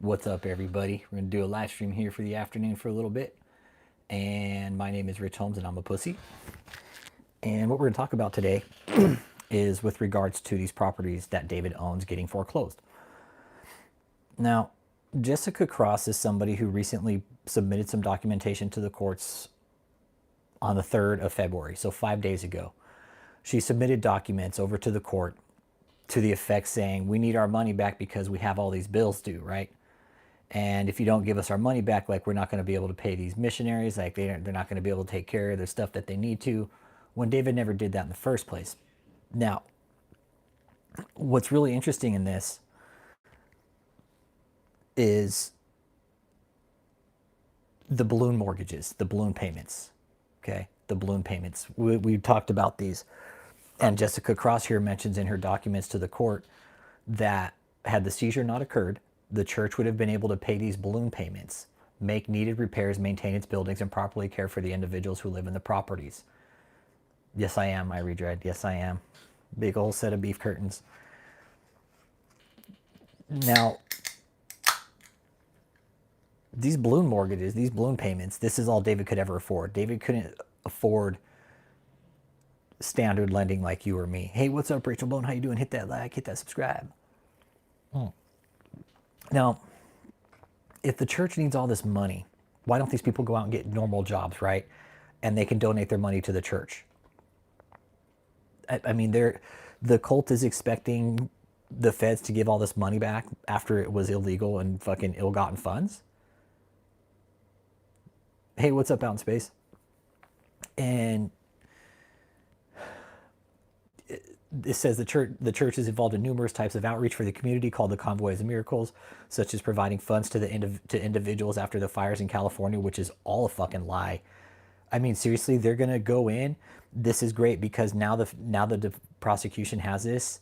What's up, everybody? We're going to do a live stream here for the afternoon for a little bit. And my name is Rich Holmes, and I'm a pussy. And what we're going to talk about today is with regards to these properties that David owns getting foreclosed. Now, Jessica Cross is somebody who recently submitted some documentation to the courts on the 3rd of February, so 5 days ago. She submitted documents over to the court to the effect saying, we need our money back because we have all these bills due, right? And if you don't give us our money back, like, we're not going to be able to pay these missionaries, like they're not going to be able to take care of the stuff that they need to, when David never did that in the first place. Now, what's really interesting in this is the balloon mortgages, the balloon payments, okay? The balloon payments. We talked about these. And Jessica Cross here mentions in her documents to the court that had the seizure not occurred, the church would have been able to pay these balloon payments, make needed repairs, maintain its buildings, and properly care for the individuals who live in the properties. Yes, I am, Irie Dread. Yes, I am. Big old set of beef curtains. Now, these balloon mortgages, these balloon payments, this is all David could ever afford. David couldn't afford standard lending like you or me. Hey, what's up, Rachel Bone? How you doing? Hit that like, hit that subscribe. Now, if the church needs all this money, why don't these people go out and get normal jobs, right? And they can donate their money to the church. I mean, the cult is expecting the feds to give all this money back after it was illegal and fucking ill-gotten funds. Hey, what's up out in space? And it says the church is involved in numerous types of outreach for the community called the Convoys of Miracles, such as providing funds to to individuals after the fires in California, which is all a fucking lie. I mean, seriously, they're gonna go in. This is great because now the prosecution has this,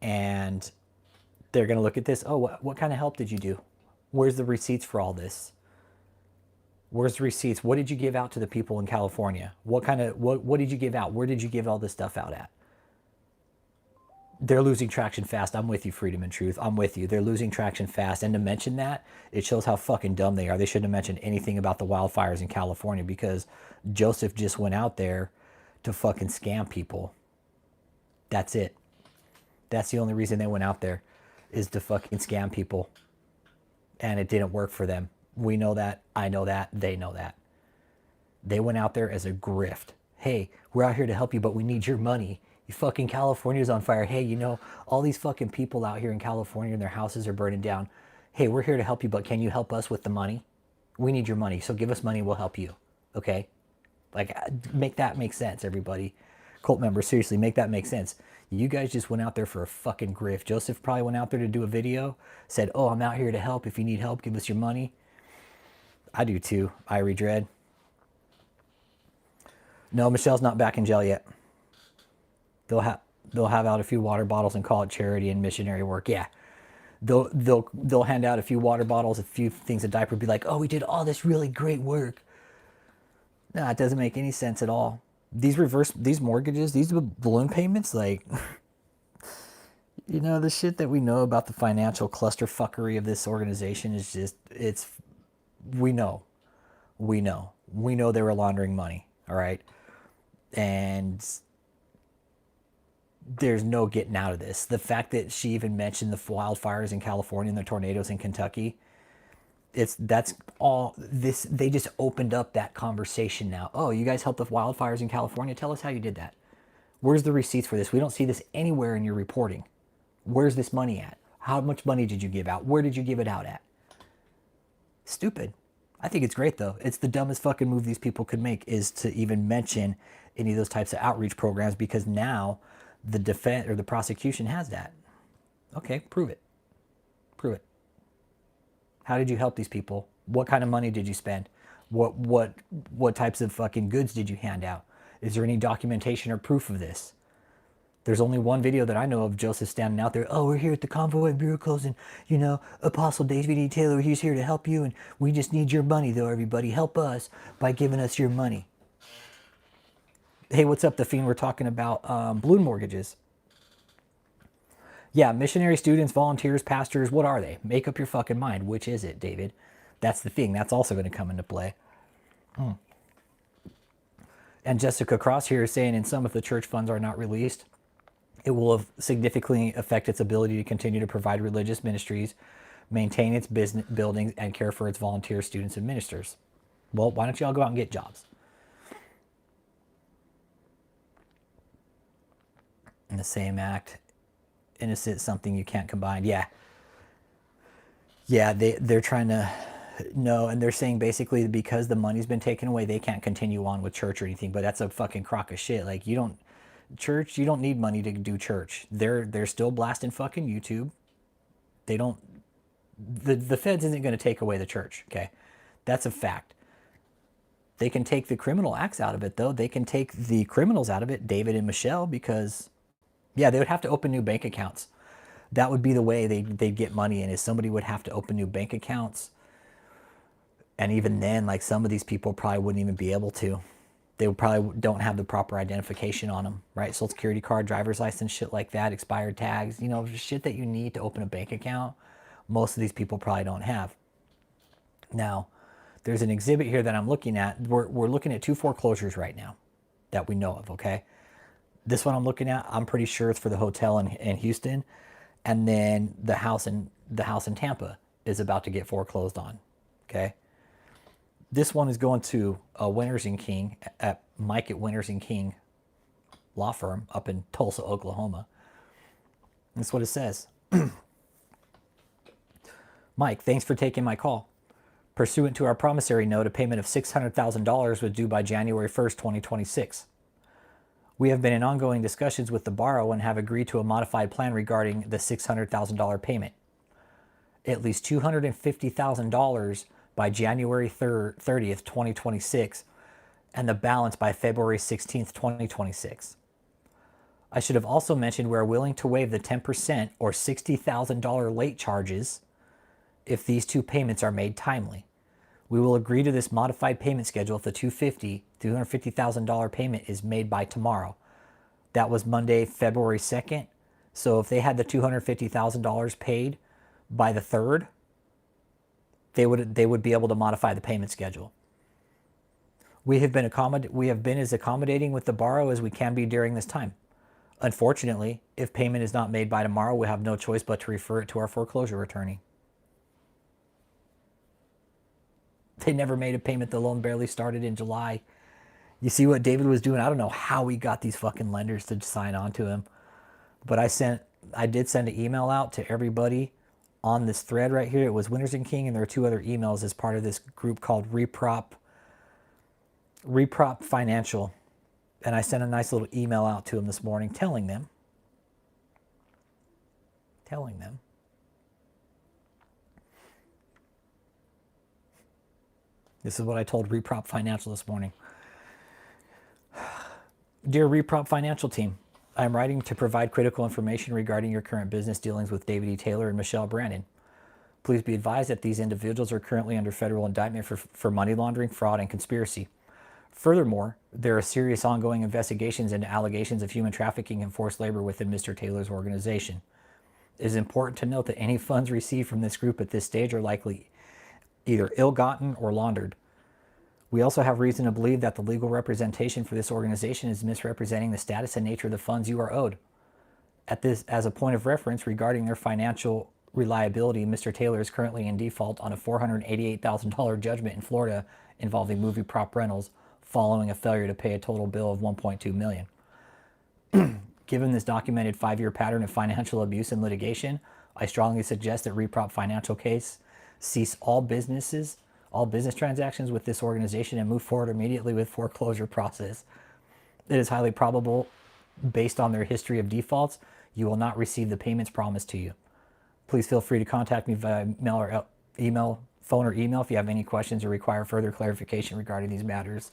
and they're gonna look at this. Oh, what kind of help did you do? Where's the receipts for all this? Where's the receipts? What did you give out to the people in California? What did you give out? Where did you give all this stuff out at? They're losing traction fast. I'm with you, Freedom and Truth. I'm with you. They're losing traction fast. And to mention that, it shows how fucking dumb they are. They shouldn't have mentioned anything about the wildfires in California because Joseph just went out there to fucking scam people. That's it. That's the only reason they went out there, is to fucking scam people. And it didn't work for them. We know that. I know that. They know that. They went out there as a grift. Hey, we're out here to help you, but we need your money. Fucking California's on fire. Hey, you know, all these fucking people out here in California and their houses are burning down. Hey, we're here to help you, but can you help us with the money? We need your money, so give us money, we'll help you. Okay? Like, make that make sense, everybody. Cult members, seriously, make that make sense. You guys just went out there for a fucking grift. Joseph probably went out there to do a video, said, oh, I'm out here to help. If you need help, give us your money. I do too, Irie Dread. No, Michelle's not back in jail yet. They'll have out a few water bottles and call it charity and missionary work. Yeah, they'll hand out a few water bottles, a few things, a diaper, be like, oh, we did all this really great work. No, it doesn't make any sense at all. These mortgages, these balloon payments, like, you know, the shit that we know about the financial clusterfuckery of this organization is just, we know they were laundering money. All right, and there's no getting out of this. The fact that she even mentioned the wildfires in California and the tornadoes in Kentucky, that's all this. They just opened up that conversation now. Oh, you guys helped with wildfires in California? Tell us how you did that. Where's the receipts for this? We don't see this anywhere in your reporting. Where's this money at? How much money did you give out? Where did you give it out at? Stupid. I think it's great though. It's the dumbest fucking move these people could make, is to even mention any of those types of outreach programs, because now the defense or the prosecution has that. Okay, prove it. Prove it. How did you help these people? What kind of money did you spend? What types of fucking goods did you hand out? Is there any documentation or proof of this? There's only one video that I know of Joseph standing out there. Oh, we're here at the Convoy of Miracles, and, you know, Apostle David E. Taylor, he's here to help you, and we just need your money, though, everybody. Help us by giving us your money. Hey, what's up, The Fiend? We're talking about balloon mortgages. Yeah, missionary students, volunteers, pastors, what are they? Make up your fucking mind. Which is it, David? That's the thing. That's also going to come into play. And Jessica Cross here is saying in some, if the church funds are not released, it will have significantly affect its ability to continue to provide religious ministries, maintain its business buildings, and care for its volunteer students and ministers. Well, why don't y'all go out and get jobs? In the same act, innocent, something you can't combine. Yeah. Yeah, they're trying to no, and they're saying basically because the money's been taken away, they can't continue on with church or anything. But that's a fucking crock of shit. Like you don't church, you don't need money to do church. They're still blasting fucking YouTube. They don't the feds isn't going to take away the church, okay? That's a fact. They can take the criminal acts out of it though. They can take the criminals out of it, David and Michelle, because yeah, they would have to open new bank accounts. That would be the way they'd get money in, is somebody would have to open new bank accounts. And even then, like some of these people probably wouldn't even be able to. They would probably don't have the proper identification on them, right? Social security card, driver's license, shit like that, expired tags, you know, shit that you need to open a bank account. Most of these people probably don't have. Now, there's an exhibit here that I'm looking at. We're looking at 2 foreclosures right now that we know of, okay? This one I'm looking at, I'm pretty sure it's for the hotel in Houston. And then the house in Tampa is about to get foreclosed on, okay? This one is going to Winters and King at Mike at Winters and King law firm up in Tulsa, Oklahoma. That's what it says. Mike, thanks for taking my call. Pursuant to our promissory note, a payment of $600,000 was due by January 1st, 2026. We have been in ongoing discussions with the borrower and have agreed to a modified plan regarding the $600,000 payment. At least $250,000 by January 30th, 2026, and the balance by February 16th, 2026. I should have also mentioned we are willing to waive the 10% or $60,000 late charges if these 2 payments are made timely. We will agree to this modified payment schedule if the $250,000 payment is made by tomorrow. That was Monday, February 2nd. So if they had the $250,000 paid by the 3rd, they would be able to modify the payment schedule. We have been as accommodating with the borrower as we can be during this time. Unfortunately, if payment is not made by tomorrow, we have no choice but to refer it to our foreclosure attorney. They never made a payment. The loan barely started in July. You see what David was doing? I don't know how he got these fucking lenders to sign on to him. But I did send an email out to everybody on this thread right here. It was Winters and King, and there are 2 other emails as part of this group called Reprop Financial. And I sent a nice little email out to them this morning telling them this is what I told Reprop Financial this morning. Dear Reprop Financial team, I am writing to provide critical information regarding your current business dealings with David E. Taylor and Michelle Brandon. Please be advised that these individuals are currently under federal indictment for money laundering, fraud, and conspiracy. Furthermore, there are serious ongoing investigations into allegations of human trafficking and forced labor within Mr. Taylor's organization. It is important to note that any funds received from this group at this stage are likely either ill-gotten or laundered. We also have reason to believe that the legal representation for this organization is misrepresenting the status and nature of the funds you are owed. As a point of reference regarding their financial reliability, Mr. Taylor is currently in default on a $488,000 judgment in Florida involving movie prop rentals following a failure to pay a total bill of $1.2 million. Given this documented 5-year pattern of financial abuse and litigation, I strongly suggest that Reprop Financial case cease all business transactions with this organization and move forward immediately with foreclosure process. It is highly probable, based on their history of defaults, you will not receive the payments promised to you. Please feel free to contact me via phone or email if you have any questions or require further clarification regarding these matters.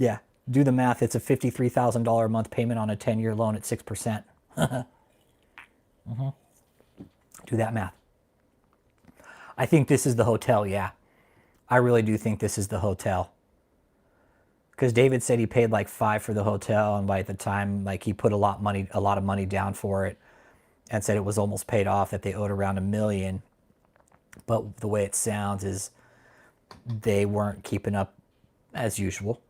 Yeah, do the math. It's a $53,000 a month payment on a 10-year loan at 6%. Do that math. I think this is the hotel, yeah. I really do think this is the hotel. Because David said he paid like 5 for the hotel, and by the time like he put a lot of money down for it, and said it was almost paid off, that they owed around $1 million. But the way it sounds is they weren't keeping up as usual.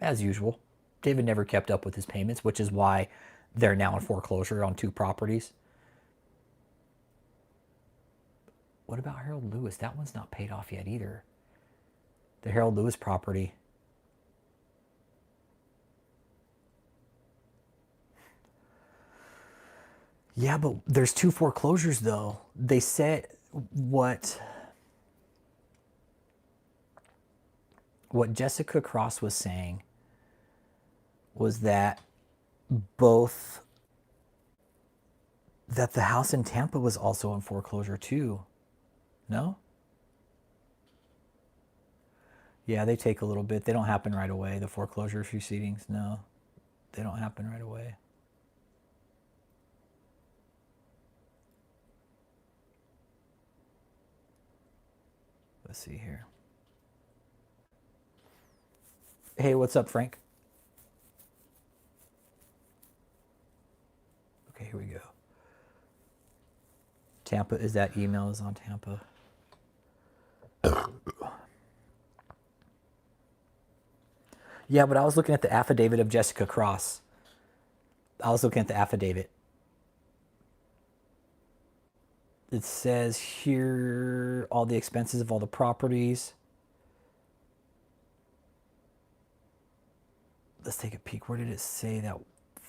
As usual, David never kept up with his payments, which is why they're now in foreclosure on 2 properties. What about Harold Lewis? That one's not paid off yet either. The Harold Lewis property. Yeah, but there's 2 foreclosures though. They said what Jessica Cross was saying was that both that the house in Tampa was also in foreclosure too. No? Yeah, they take a little bit. They don't happen right away. The foreclosure proceedings, no, they don't happen right away. Let's see here. Hey, what's up, Frank? Okay, here we go. Tampa, is that email is on Tampa? Yeah, but I was looking at the affidavit of Jessica Cross. I was looking at the affidavit. It says here all the expenses of all the properties. Let's take a peek. Where did it say that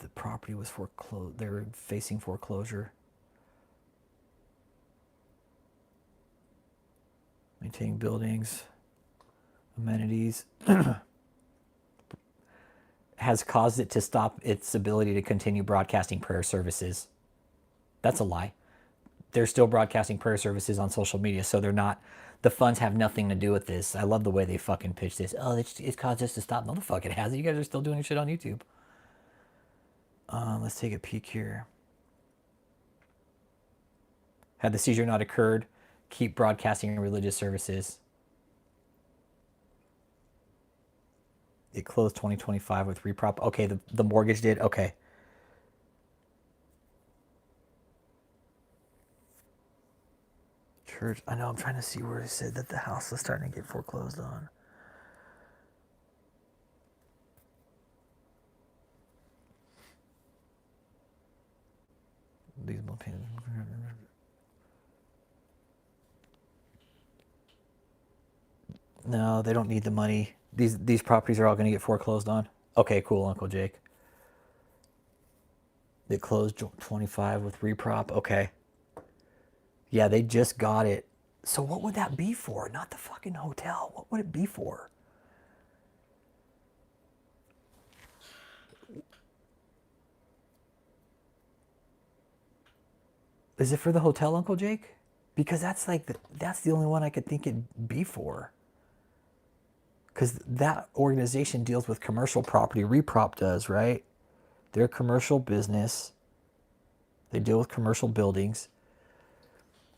the property was foreclosed? They're facing foreclosure. Maintaining buildings, amenities. Has caused it to stop its ability to continue broadcasting prayer services. That's a lie. They're still broadcasting prayer services on social media, so they're not. The funds have nothing to do with this. I love the way they fucking pitch this. Oh, it's caused us to stop. No, the fuck it hasn't. You guys are still doing shit on YouTube. Let's take a peek here. Had the seizure not occurred, keep broadcasting religious services. It closed 2025 with reprop. Okay, the mortgage did. Okay. Church. I know. I'm trying to see where it said that the house was starting to get foreclosed on. These No, they don't need the money. These properties are all going to get foreclosed on. Okay, cool, Uncle Jake. It closed 25 with reprop. Okay. Yeah, they just got it. So what would that be for? Not the fucking hotel. What would it be for? Is it for the hotel, Uncle Jake? Because that's like that's the only one I could think it'd be for. Because that organization deals with commercial property. Reprop does, right? They're a commercial business. They deal with commercial buildings.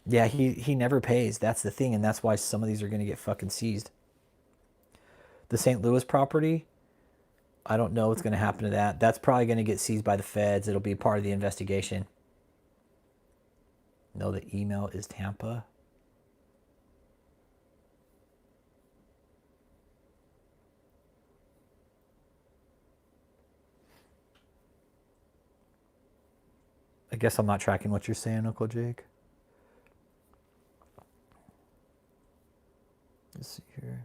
Yeah, he never pays. That's the thing, and that's why some of these are going to get fucking seized. The St. Louis property, I don't know what's going to happen to that. That's probably going to get seized by the feds. It'll be part of the investigation. No, the email is Tampa. I guess I'm not tracking what you're saying, Uncle Jake. Let's see here.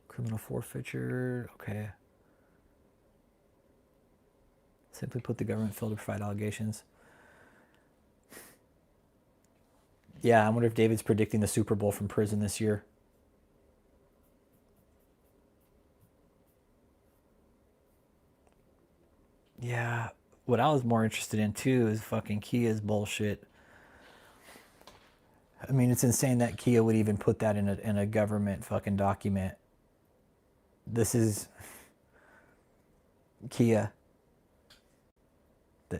Criminal forfeiture. Okay. Simply put, the government failed to provide allegations. Yeah, I wonder if David's predicting the Super Bowl from prison this year. Yeah, what I was more interested in too is fucking Kia's bullshit. I mean, it's insane that Kia would even put that in a government fucking document. This is Kia.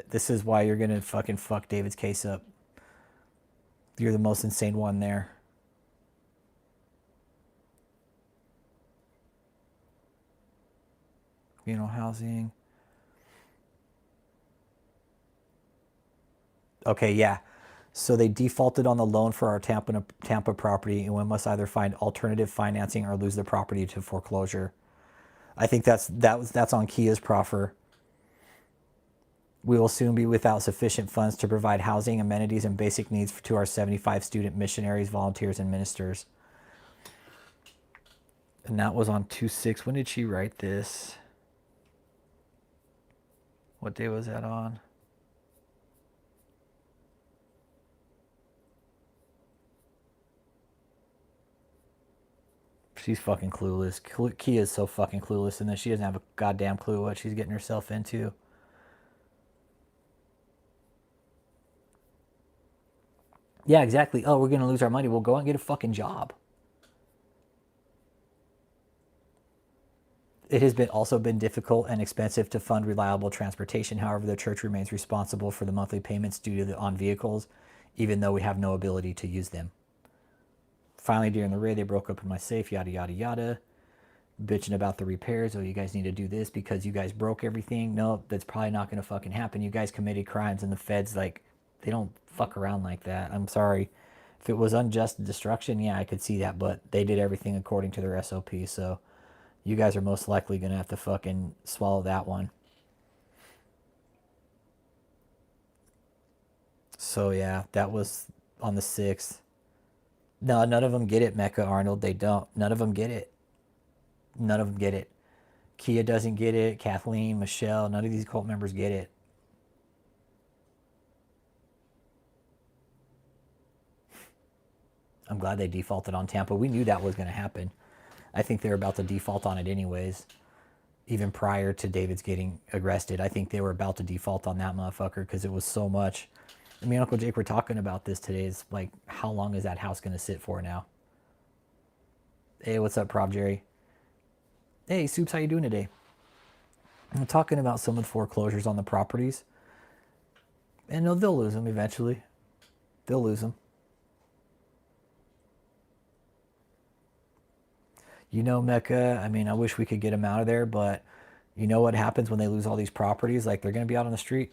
This is why you're gonna fucking fuck David's case up. You're the most insane one there. communal housing. Okay, yeah. So they defaulted on the loan for our Tampa property, and we must either find alternative financing or lose the property to foreclosure. I think that's on Kia's proffer. We will soon be without sufficient funds to provide housing, amenities, and basic needs to our 75 student missionaries, volunteers, and ministers. And that was on 2/6. When did she write this? What day was that on? She's fucking clueless. Kia's so fucking clueless in this. She doesn't have a goddamn clue what she's getting herself into. Yeah, exactly. Oh, we're going to lose our money. We'll go out and get a fucking job. It has also been difficult and expensive to fund reliable transportation. However, the church remains responsible for the monthly payments due on vehicles, even though we have no ability to use them. Finally, during the raid, they broke open my safe, yada, yada, yada. Bitching about the repairs. Oh, you guys need to do this because you guys broke everything. No, that's probably not going to fucking happen. You guys committed crimes, and the feds, like, they don't fuck around like that. I'm sorry. If it was unjust destruction, yeah, I could see that, but they did everything according to their SOP, so you guys are most likely going to have to fucking swallow that one. So, yeah, that was on the 6th. No, none of them get it, Mecca Arnold. They don't. None of them get it. None of them get it. Kia doesn't get it. Kathleen, Michelle, none of these cult members get it. I'm glad they defaulted on Tampa. We knew that was going to happen. I think they're about to default on it anyways. Even prior to David's getting arrested, I think they were about to default on that motherfucker because it was so much. I mean, Uncle Jake, we're talking about this today. Is like, how long is that house going to sit for now? Hey, what's up, Prop Jerry? Hey, Soups, how you doing today? I'm talking about some of the foreclosures on the properties. And they'll lose them eventually. They'll lose them. You know, Mecca, I mean, I wish we could get them out of there, but you know what happens when they lose all these properties? Like, they're going to be out on the street.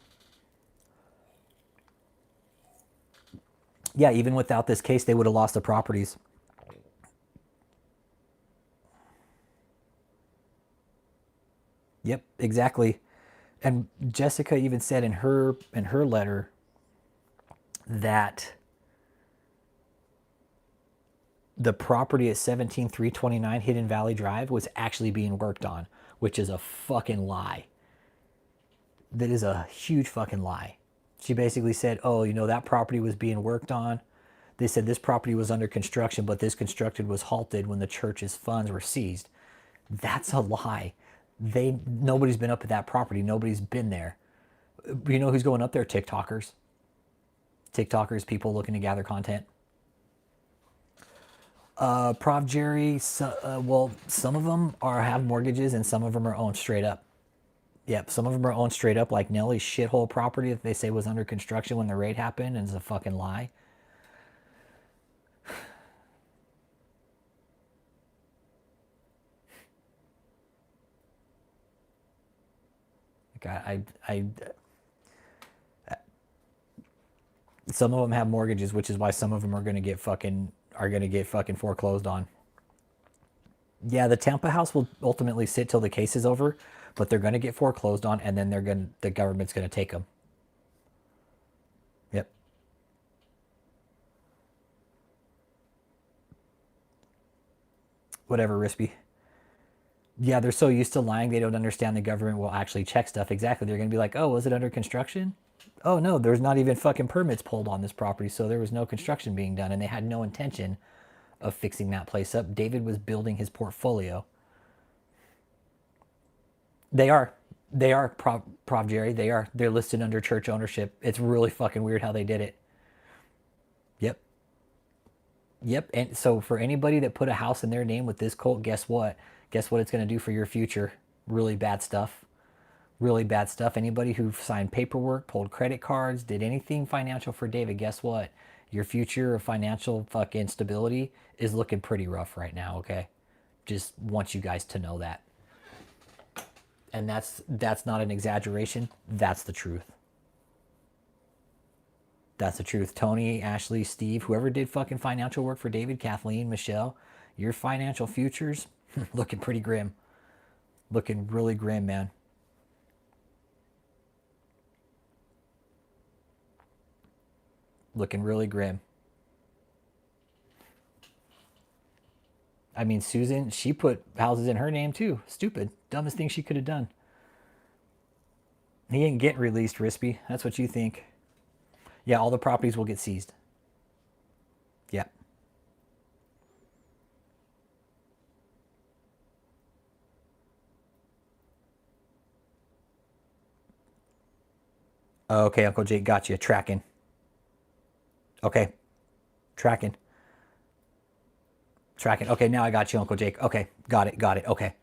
Yeah, even without this case, they would have lost the properties. Yep, exactly. And Jessica even said in her letter that the property at 17329 Hidden Valley Drive was actually being worked on, which is a fucking lie. That is a huge fucking lie. She basically said, oh, you know, that property was being worked on. They said this property was under construction, but this construction was halted when the church's funds were seized. That's a lie. Nobody's been up at that property. Nobody's been there. You know who's going up there? TikTokers. TikTokers, people looking to gather content. Prof. Jerry, well, some of them have mortgages and some of them are owned straight up. Yep, some of them are owned straight up, like Nellie's shithole property that they say was under construction when the raid happened and is a fucking lie. Like some of them have mortgages, which is why some of them are going to get fucking foreclosed on. Yeah, the Tampa house will ultimately sit till the case is over, but they're going to get foreclosed on, and then the government's going to take them. Yep. Whatever, Rispy. Yeah, they're so used to lying, they don't understand the government will actually check stuff. Exactly. They're going to be like, oh, was it under construction? Oh, no, there's not even fucking permits pulled on this property, so there was no construction being done, and they had no intention of fixing that place up. David was building his portfolio. They are. They are, Prof. Jerry. They are. They're listed under church ownership. It's really fucking weird how they did it. Yep. Yep. And so for anybody that put a house in their name with this cult, guess what? Guess what it's going to do for your future? Really bad stuff. Really bad stuff. Anybody who signed paperwork, pulled credit cards, did anything financial for David, guess what? Your future of financial fucking stability is looking pretty rough right now, okay? Just want you guys to know that. And that's not an exaggeration. That's the truth. That's the truth. Tony, Ashley, Steve, whoever did fucking financial work for David, Kathleen, Michelle, your financial futures looking pretty grim. Looking really grim, man. Looking really grim. I mean, Susan, she put houses in her name too. Stupid. Dumbest thing she could have done. He ain't getting released, Rispy. That's what you think. Yeah, all the properties will get seized. Yeah. Okay, Uncle Jake, got you. Tracking. Okay. Tracking. Tracking. Okay, now I got you, Uncle Jake. Okay, got it. Got it. Okay.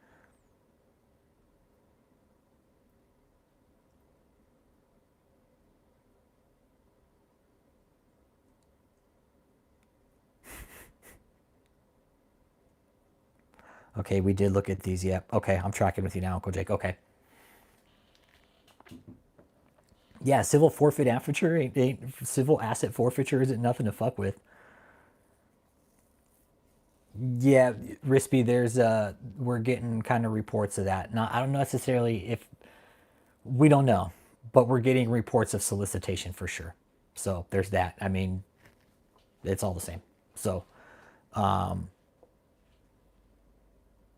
Okay, we did look at these. Yep. Okay, I'm tracking with you now, Uncle Jake. Okay. Yeah, civil forfeit forfeiture ain't civil asset forfeiture isn't nothing to fuck with. Yeah, Rispy, there's we're getting kind of reports of that. Not I don't know necessarily if we don't know, but we're getting reports of solicitation for sure. So there's that. I mean, it's all the same. So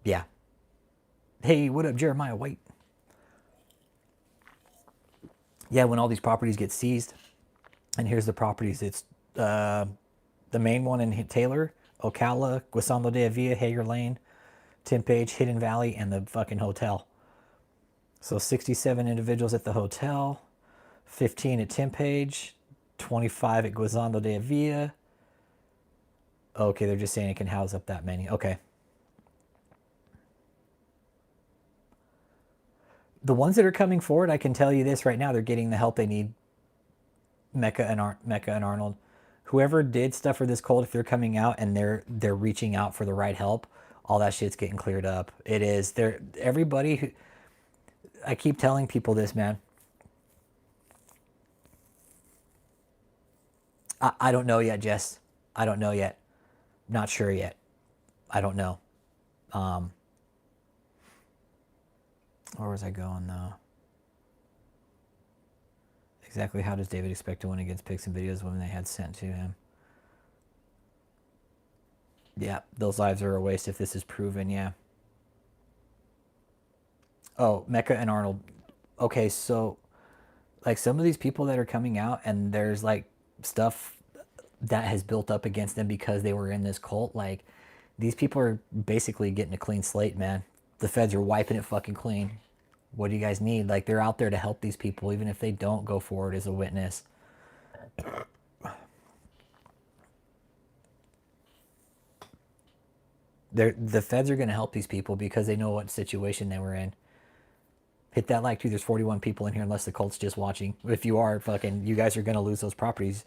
yeah. Hey, what up, Jeremiah White? Yeah, when all these properties get seized, and here's the properties. It's the main one in Taylor, Ocala, Guasando de Avila, Hager Lane, Tim Page, Hidden Valley, and the fucking hotel. So 67 individuals at the hotel, 15 at Tim Page, 25 at Guasando de Avila. Okay, they're just saying it can house up that many. Okay. The ones that are coming forward, I can tell you this right now, they're getting the help they need. Mecca and Arnold, whoever did stuff for this cult, if they're coming out and they're reaching out for the right help, all that shit's getting cleared up. It is there. Everybody who I keep telling people this, man. I don't know yet, Jess. I don't know yet. Not sure yet. I don't know. Where was I going though? Exactly how does David expect to win against pics and videos when they had sent to him? Yeah, those lives are a waste if this is proven, yeah. Oh, Mecca and Arnold. Okay, so like some of these people that are coming out and there's like stuff that has built up against them because they were in this cult, like these people are basically getting a clean slate, man. The feds are wiping it fucking clean. What do you guys need? Like they're out there to help these people even if they don't go forward as a witness. The feds are going to help these people because they know what situation they were in. Hit that like too. There's 41 people in here unless the cult's just watching. If you are, fucking, you guys are going to lose those properties.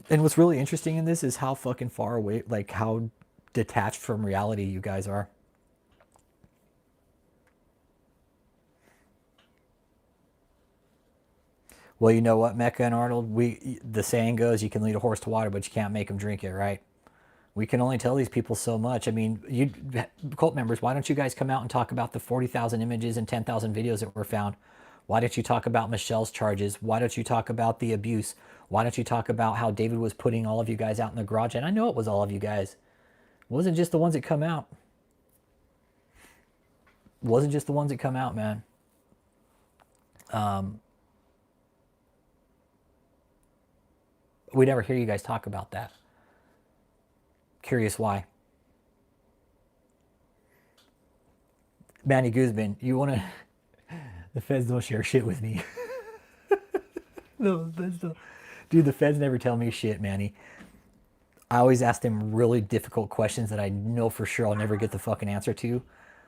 And what's really interesting in this is how fucking far away, like how detached from reality you guys are. Well, you know what, Mecca and Arnold, the saying goes, you can lead a horse to water, but you can't make him drink it, right? We can only tell these people so much. I mean, you cult members, why don't you guys come out and talk about the 40,000 images and 10,000 videos that were found? Why don't you talk about Michelle's charges? Why don't you talk about the abuse? Why don't you talk about how David was putting all of you guys out in the garage? And I know it was all of you guys. It wasn't just the ones that come out. It wasn't just the ones that come out, man. We never hear you guys talk about that. Curious why. Manny Guzman, you want to... The feds don't share shit with me. No, the feds don't. Dude, the feds never tell me shit, Manny. I always ask them really difficult questions that I know for sure I'll never get the fucking answer to.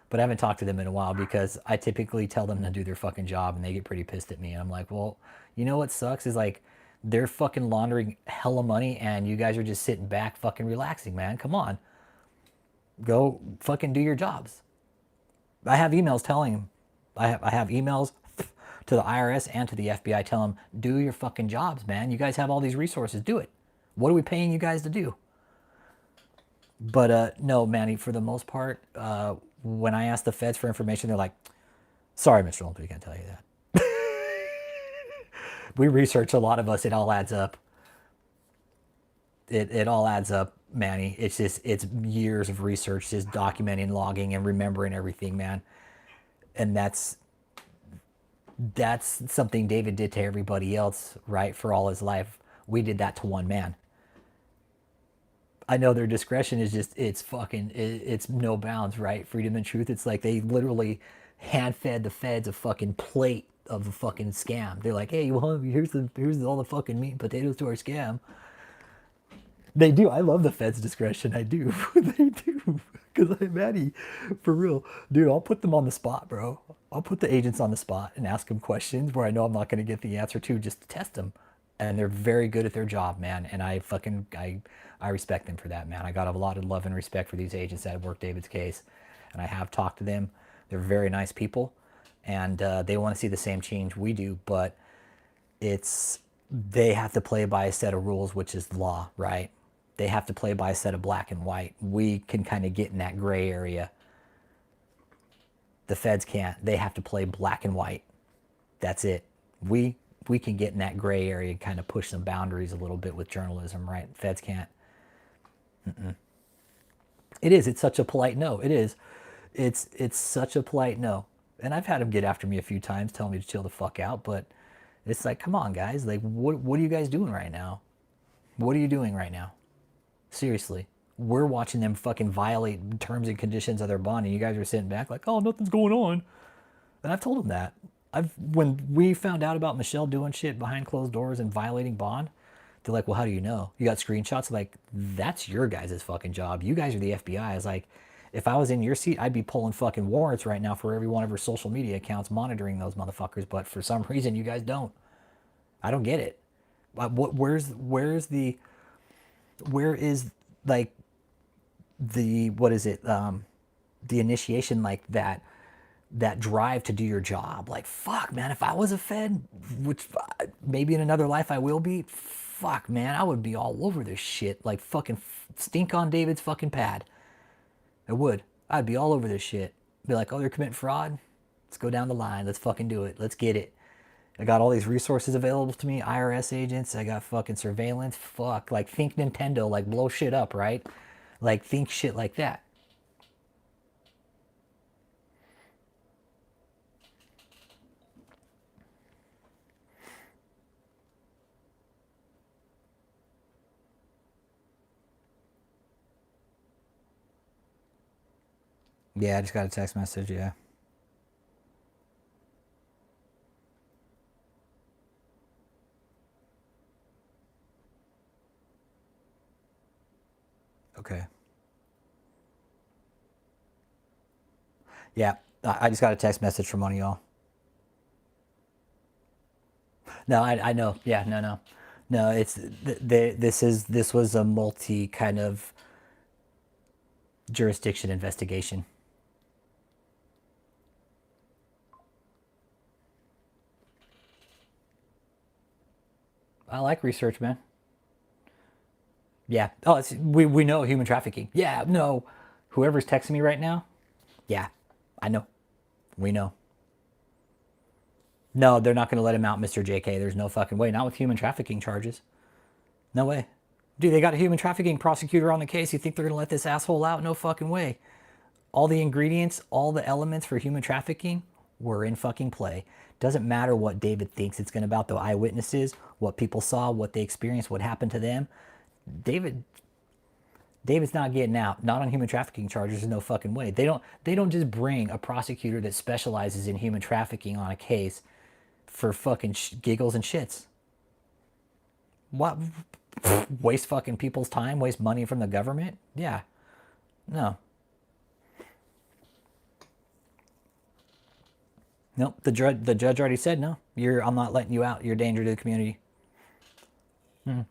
But I haven't talked to them in a while because I typically tell them to do their fucking job and they get pretty pissed at me. And I'm like, well, you know what sucks is like they're fucking laundering hella money and you guys are just sitting back fucking relaxing, man. Come on. Go fucking do your jobs. I have emails telling them I have emails to the IRS and to the FBI telling them, do your fucking jobs, man. You guys have all these resources. Do it. What are we paying you guys to do? But no, Manny, for the most part, when I ask the feds for information, they're like, sorry, Mr. Olmsted, we can't tell you that. We research a lot of us. It all adds up. It all adds up, Manny. It's just, it's years of research, just documenting, logging, and remembering everything, man. And that's something David did to everybody else, right? For all his life. We did that to one man. I know their discretion is just, it's fucking, it's no bounds, right? Freedom and truth. It's like they literally hand fed the feds a fucking plate of a fucking scam. They're like, hey, well, here's all the fucking meat and potatoes to our scam. They do. I love the feds' discretion. I do. They do. Because I'm Maddie, for real. Dude, I'll put them on the spot, bro. I'll put the agents on the spot and ask them questions where I know I'm not going to get the answer to, just to test them. And they're very good at their job, man. And I respect them for that, man. I got a lot of love and respect for these agents that work David's case. And I have talked to them. They're very nice people. And they want to see the same change we do. But they have to play by a set of rules, which is law, right? They have to play by a set of black and white. We can kind of get in that gray area. The feds can't. They have to play black and white. That's it. We can get in that gray area and kind of push some boundaries a little bit with journalism, right? Feds can't. It is. It's such a polite no. It is. It's such a polite no. And I've had them get after me a few times, telling me to chill the fuck out. But it's like, come on, guys. Like, what are you guys doing right now? What are you doing right now? Seriously. We're watching them fucking violate terms and conditions of their bond, and you guys are sitting back like, oh, nothing's going on. And I've told them that. When we found out about Michelle doing shit behind closed doors and violating bond, they're like, well, how do you know? You got screenshots? Like, that's your guys' fucking job. You guys are the FBI. I was like, if I was in your seat, I'd be pulling fucking warrants right now for every one of her social media accounts monitoring those motherfuckers. But for some reason, you guys don't. I don't get it. Where is like what is it? The initiation, like that drive to do your job. Like, fuck, man, if I was a Fed, which maybe in another life I will be, fuck, man, I would be all over this shit. Like, fucking stink on David's fucking pad. I would. I'd be all over this shit. Be like, oh, they're committing fraud? Let's go down the line. Let's fucking do it. Let's get it. I got all these resources available to me, IRS agents. I got fucking surveillance. Fuck, like, think Nintendo, like, blow shit up, right? Like, think shit like that. Yeah, I just got a text message, yeah. Okay. Yeah, I just got a text message from one of y'all. No, I know. Yeah, no. No, this was a multi kind of jurisdiction investigation. I like research, man. Yeah. Oh, we know human trafficking. Yeah, no. Whoever's texting me right now, yeah, I know. We know. No, they're not going to let him out, Mr. JK. There's no fucking way. Not with human trafficking charges. No way. Dude, they got a human trafficking prosecutor on the case. You think they're going to let this asshole out? No fucking way. All the ingredients, all the elements for human trafficking were in fucking play. Doesn't matter what David thinks it's going to about, the eyewitnesses, what people saw, what they experienced, what happened to them. David's not getting out. Not on human trafficking charges. There's no fucking way. They don't just bring a prosecutor that specializes in human trafficking on a case for fucking giggles and shits. What? Waste fucking people's time, waste money from the government? Yeah. No. Nope. The judge already said no. I'm not letting you out. You're a danger to the community. And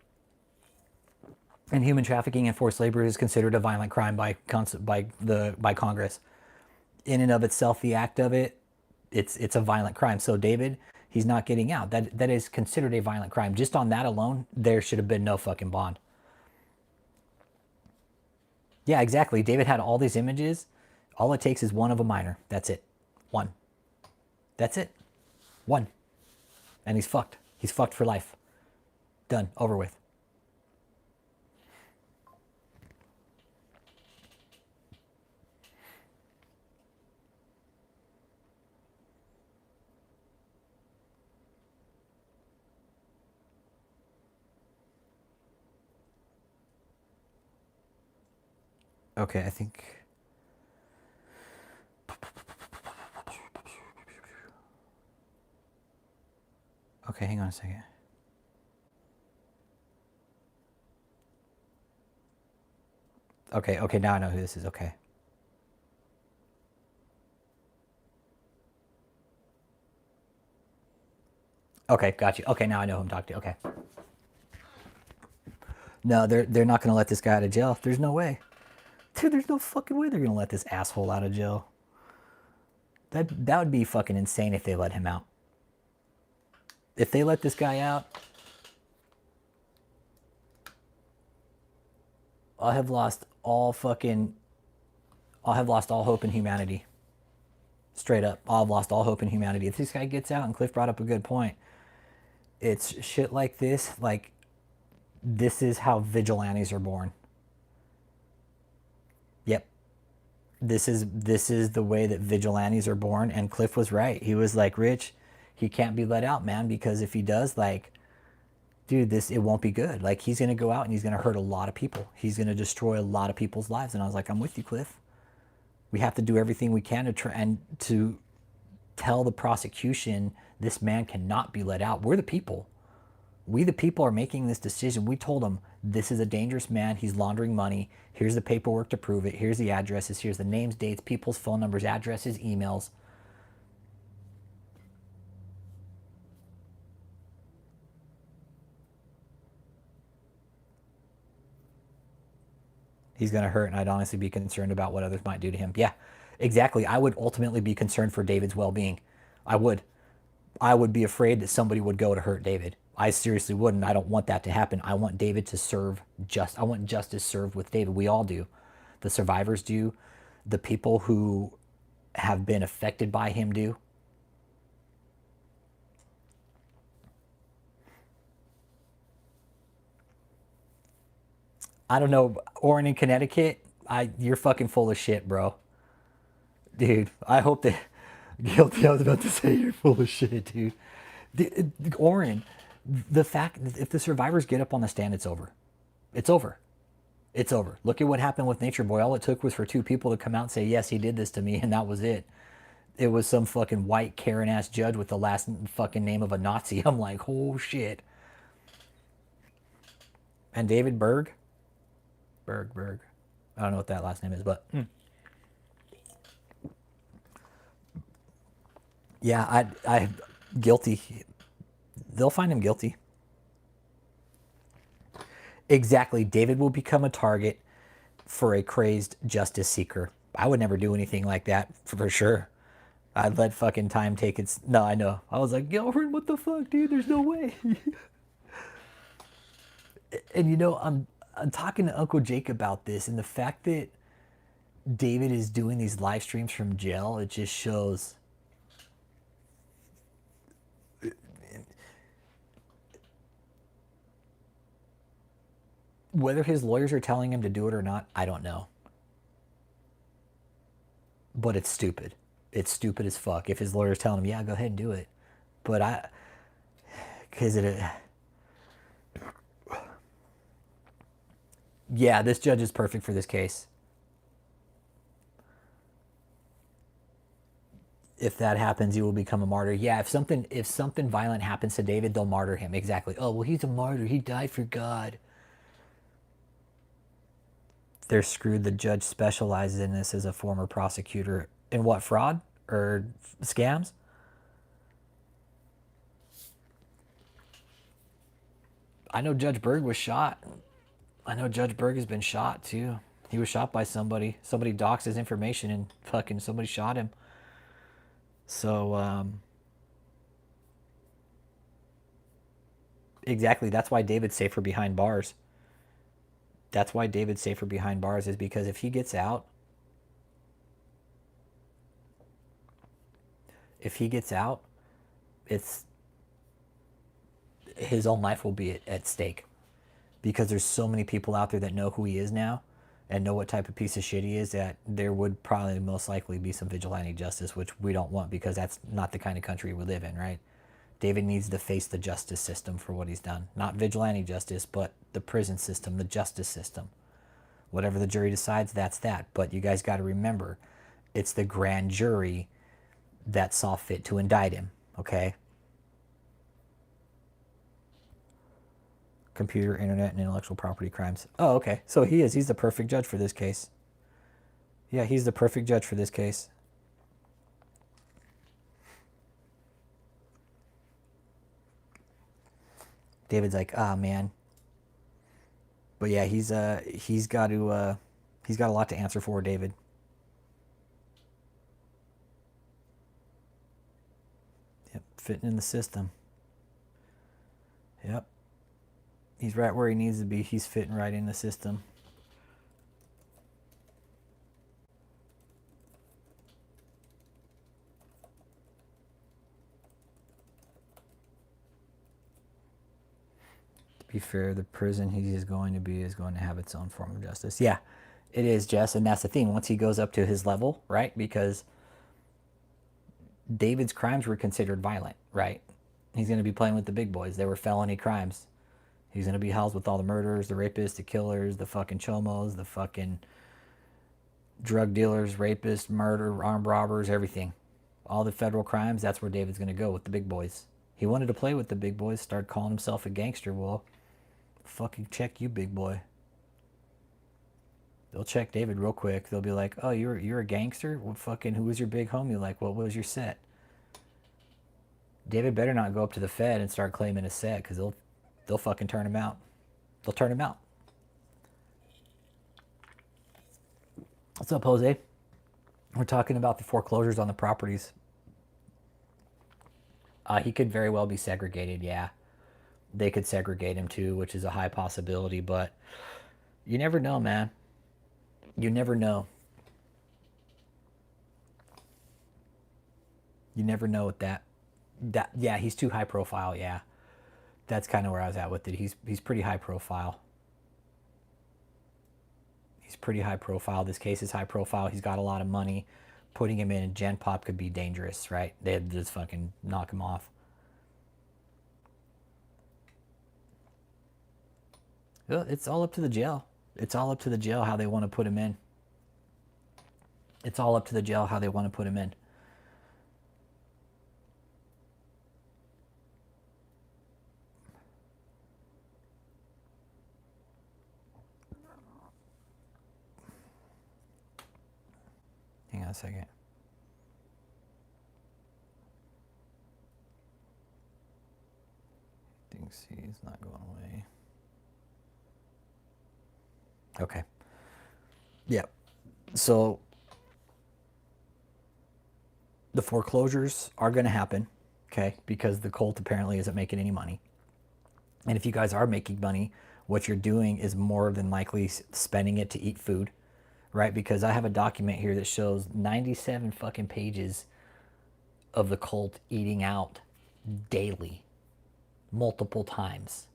human trafficking and forced labor is considered a violent crime by Congress. In and of itself, the act of it, it's a violent crime. So David, he's not getting out. That is considered a violent crime. Just on that alone, there should have been no fucking bond. Yeah, exactly. David had all these images. All it takes is one of a minor. That's it. One. That's it. One. And he's fucked. He's fucked for life. Done. Over with. Okay, I think. Okay, hang on a second. Okay, now I know who this is. Okay. Okay, got you. Okay, now I know who I'm talking to. Okay. No, they're not gonna let this guy out of jail. There's no way. Dude, there's no fucking way they're gonna let this asshole out of jail. That would be fucking insane if they let him out. If they let this guy out, I'll have lost all hope in humanity. Straight up, I'll have lost all hope in humanity. If this guy gets out, and Cliff brought up a good point, it's shit like this. Like, this is how vigilantes are born. Yep. This is the way that vigilantes are born. And Cliff was right. He was like, Rich, he can't be let out, man, because if he does, like, dude, it won't be good. Like, he's gonna go out and he's gonna hurt a lot of people. He's gonna destroy a lot of people's lives. And I was like, I'm with you, Cliff. We have to do everything we can to try and to tell the prosecution this man cannot be let out. We're the people. We, the people, are making this decision. We told him this is a dangerous man. He's laundering money. Here's the paperwork to prove it. Here's the addresses. Here's the names, dates, people's phone numbers, addresses, emails. He's going to hurt, and I'd honestly be concerned about what others might do to him. Yeah, exactly. I would ultimately be concerned for David's well-being. I would. I would be afraid that somebody would go to hurt David. I seriously wouldn't. I don't want that to happen. I want David to serve I want justice served with David. We all do. The survivors do. The people who have been affected by him do. I don't know. Oren in Connecticut, you're fucking full of shit, bro. Dude, I hope that guilty. I was about to say you're full of shit, dude. Oren, the fact if the survivors get up on the stand, it's over. It's over. It's over. Look at what happened with Nature Boy. All it took was for two people to come out and say, yes, he did this to me, and that was it. It was some fucking white Karen ass judge with the last fucking name of a Nazi. I'm like, oh shit. And David Berg. I don't know what that last name is, but yeah, I guilty. They'll find him guilty. Exactly. David will become a target for a crazed justice seeker. I would never do anything like that for sure. I'd let fucking time take its. No, I know. I was like, Gilbert, what the fuck, dude? There's no way. And you know, I'm talking to Uncle Jake about this, and the fact that David is doing these live streams from jail, it just shows. Whether his lawyers are telling him to do it or not, I don't know. But it's stupid. It's stupid as fuck. If his lawyer's telling him, yeah, go ahead and do it. But because yeah, this judge is perfect for this case. If that happens, you will become a martyr. Yeah, if something violent happens to David, they'll martyr him. Exactly. Oh, well, he's a martyr. He died for God. They're screwed. The judge specializes in this as a former prosecutor. In what, fraud or scams? I know Judge Berg was shot. I know Judge Berg has been shot too. He was shot by somebody. Somebody doxed his information and fucking somebody shot him. So exactly, that's why David's safer behind bars. That's why David's safer behind bars, is because if he gets out, it's his own life will be at stake, because there's so many people out there that know who he is now and know what type of piece of shit he is, that there would probably most likely be some vigilante justice, which we don't want, because that's not the kind of country we live in, right? David needs to face the justice system for what he's done. Not vigilante justice, but the prison system, the justice system. Whatever the jury decides, that's that. But you guys got to remember, it's the grand jury that saw fit to indict him, okay? Computer, internet, and intellectual property crimes. Oh, okay. So he is. He's the perfect judge for this case. Yeah, he's the perfect judge for this case. David's like, ah, man. But yeah, he's got a lot to answer for, David. Yep, fitting in the system. Yep. He's right where he needs to be. He's fitting right in the system. To be fair, the prison he is going to be is going to have its own form of justice. Yeah, it is, Jess, and that's the thing. Once he goes up to his level, right? Because David's crimes were considered violent, right? He's going to be playing with the big boys. They were felony crimes. He's going to be housed with all the murderers, the rapists, the killers, the fucking chomos, the fucking drug dealers, rapists, murder, armed robbers, everything. All the federal crimes, that's where David's going to go, with the big boys. He wanted to play with the big boys, start calling himself a gangster. Well, fucking check you, big boy. They'll check David real quick. They'll be like, "Oh, you're a gangster? What fucking? Who was your big homie? Like, what was your set?" David better not go up to the Fed and start claiming a set, because they'll fucking turn him out. They'll turn him out. What's up, Jose? We're talking about the foreclosures on the properties. He could very well be segregated. Yeah, they could segregate him too, which is a high possibility. But you never know, man. You never know. You never know with that. Yeah, he's too high profile. Yeah, that's kind of where I was at with it. He's pretty high profile. He's pretty high profile. This case is high profile. He's got a lot of money. Putting him in Gen Pop could be dangerous, right? They'd just fucking knock him off. Well, it's all up to the jail. It's all up to the jail how they want to put him in. It's all up to the jail how they want to put him in. Hang on a second. Thinks he's not going away. Okay. Yeah. So the foreclosures are going to happen, okay? Because the cult apparently isn't making any money. And if you guys are making money, what you're doing is more than likely spending it to eat food, right? Because I have a document here that shows 97 fucking pages of the cult eating out daily, multiple times.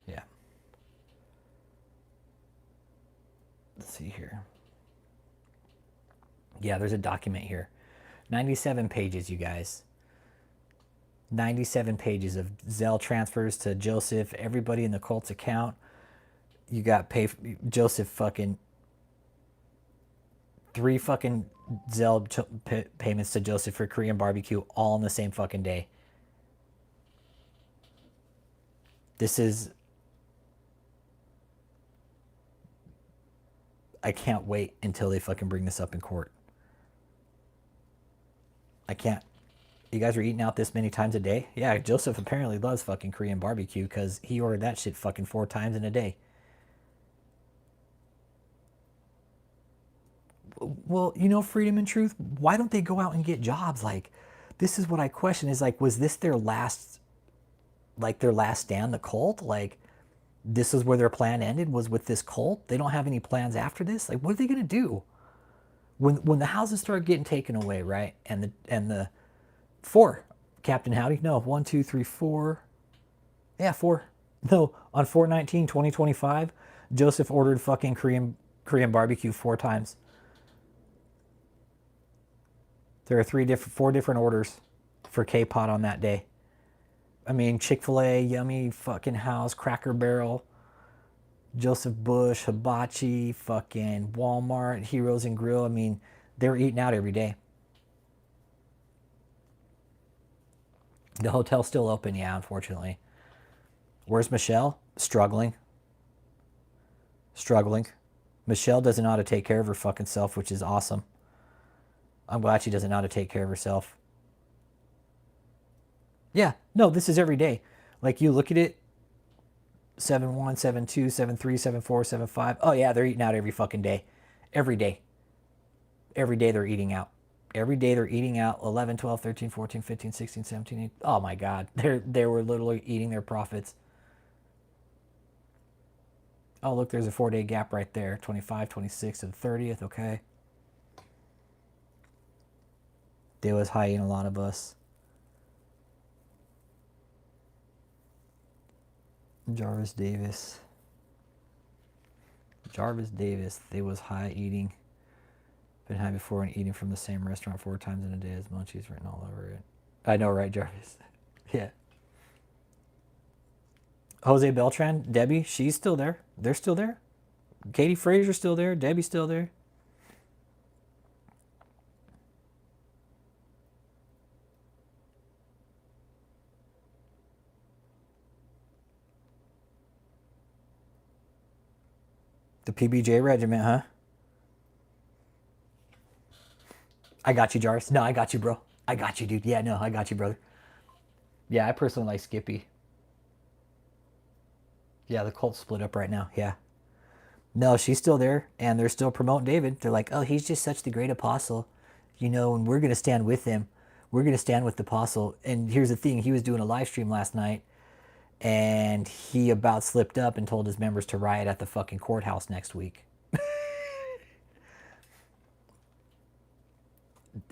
Yeah. Let's see here. Yeah, there's a document here. 97 pages, you guys. 97 pages of Zelle transfers to Joseph, everybody in the cult's account. You got Joseph fucking 3 fucking Zelle payments to Joseph for Korean barbecue all in the same fucking day. This is... I can't wait until they fucking bring this up in court. I can't. You guys are eating out this many times a day? Yeah, Joseph apparently loves fucking Korean barbecue because he ordered that shit fucking 4 times in a day. Well, freedom and truth, why don't they go out and get jobs? Like, this is what I question is like, was this their last stand, the cult? Like, this is where their plan ended, was with this cult? They don't have any plans after this? Like, what are they going to do? When the houses start getting taken away, right? And the four, Captain Howdy, no, 1, 2, 3, 4. Yeah, 4. No, on 4/19/2025, Joseph ordered fucking Korean barbecue 4 times. There are 4 different orders for K-Pot on that day. I mean, Chick-fil-A, Yummy fucking House, Cracker Barrel, Joseph Bush, Hibachi, fucking Walmart, Heroes and Grill. I mean, they're eating out every day. The hotel's still open, yeah, unfortunately. Where's Michelle? Struggling. Michelle doesn't know how to take care of her fucking self, which is awesome. I'm glad she doesn't know how to take care of herself. Yeah, no, this is every day. Like, you look at it, 7/1, 7/2, 7/3, 7/4, 7/5. Oh yeah, they're eating out every fucking day. Every day. Every day they're eating out. Every day they're eating out. 11, 12, 13, 14, 15, 16, 17, 18. Oh my God. They were literally eating their profits. Oh, look, there's a 4-day gap right there. 25, 26, and 30th. Okay. They was hiding a lot of us. Jarvis Davis. They was high eating. Been high before and eating from the same restaurant 4 times in a day as munchies written all over it. I know, right, Jarvis? Yeah. Jose Beltran, Debbie, she's still there. They're still there. Katie Frazier's still there. Debbie's still there. The PBJ regiment, huh? I got you, Jarvis. No, I got you, bro. I got you, dude. Yeah, no, I got you, brother. Yeah, I personally like Skippy. Yeah, the cult split up right now. Yeah. No, she's still there, and they're still promoting David. They're like, oh, he's just such the great apostle, and we're going to stand with him. We're going to stand with the apostle. And here's the thing, he was doing a live stream last night, and he about slipped up and told his members to riot at the fucking courthouse next week.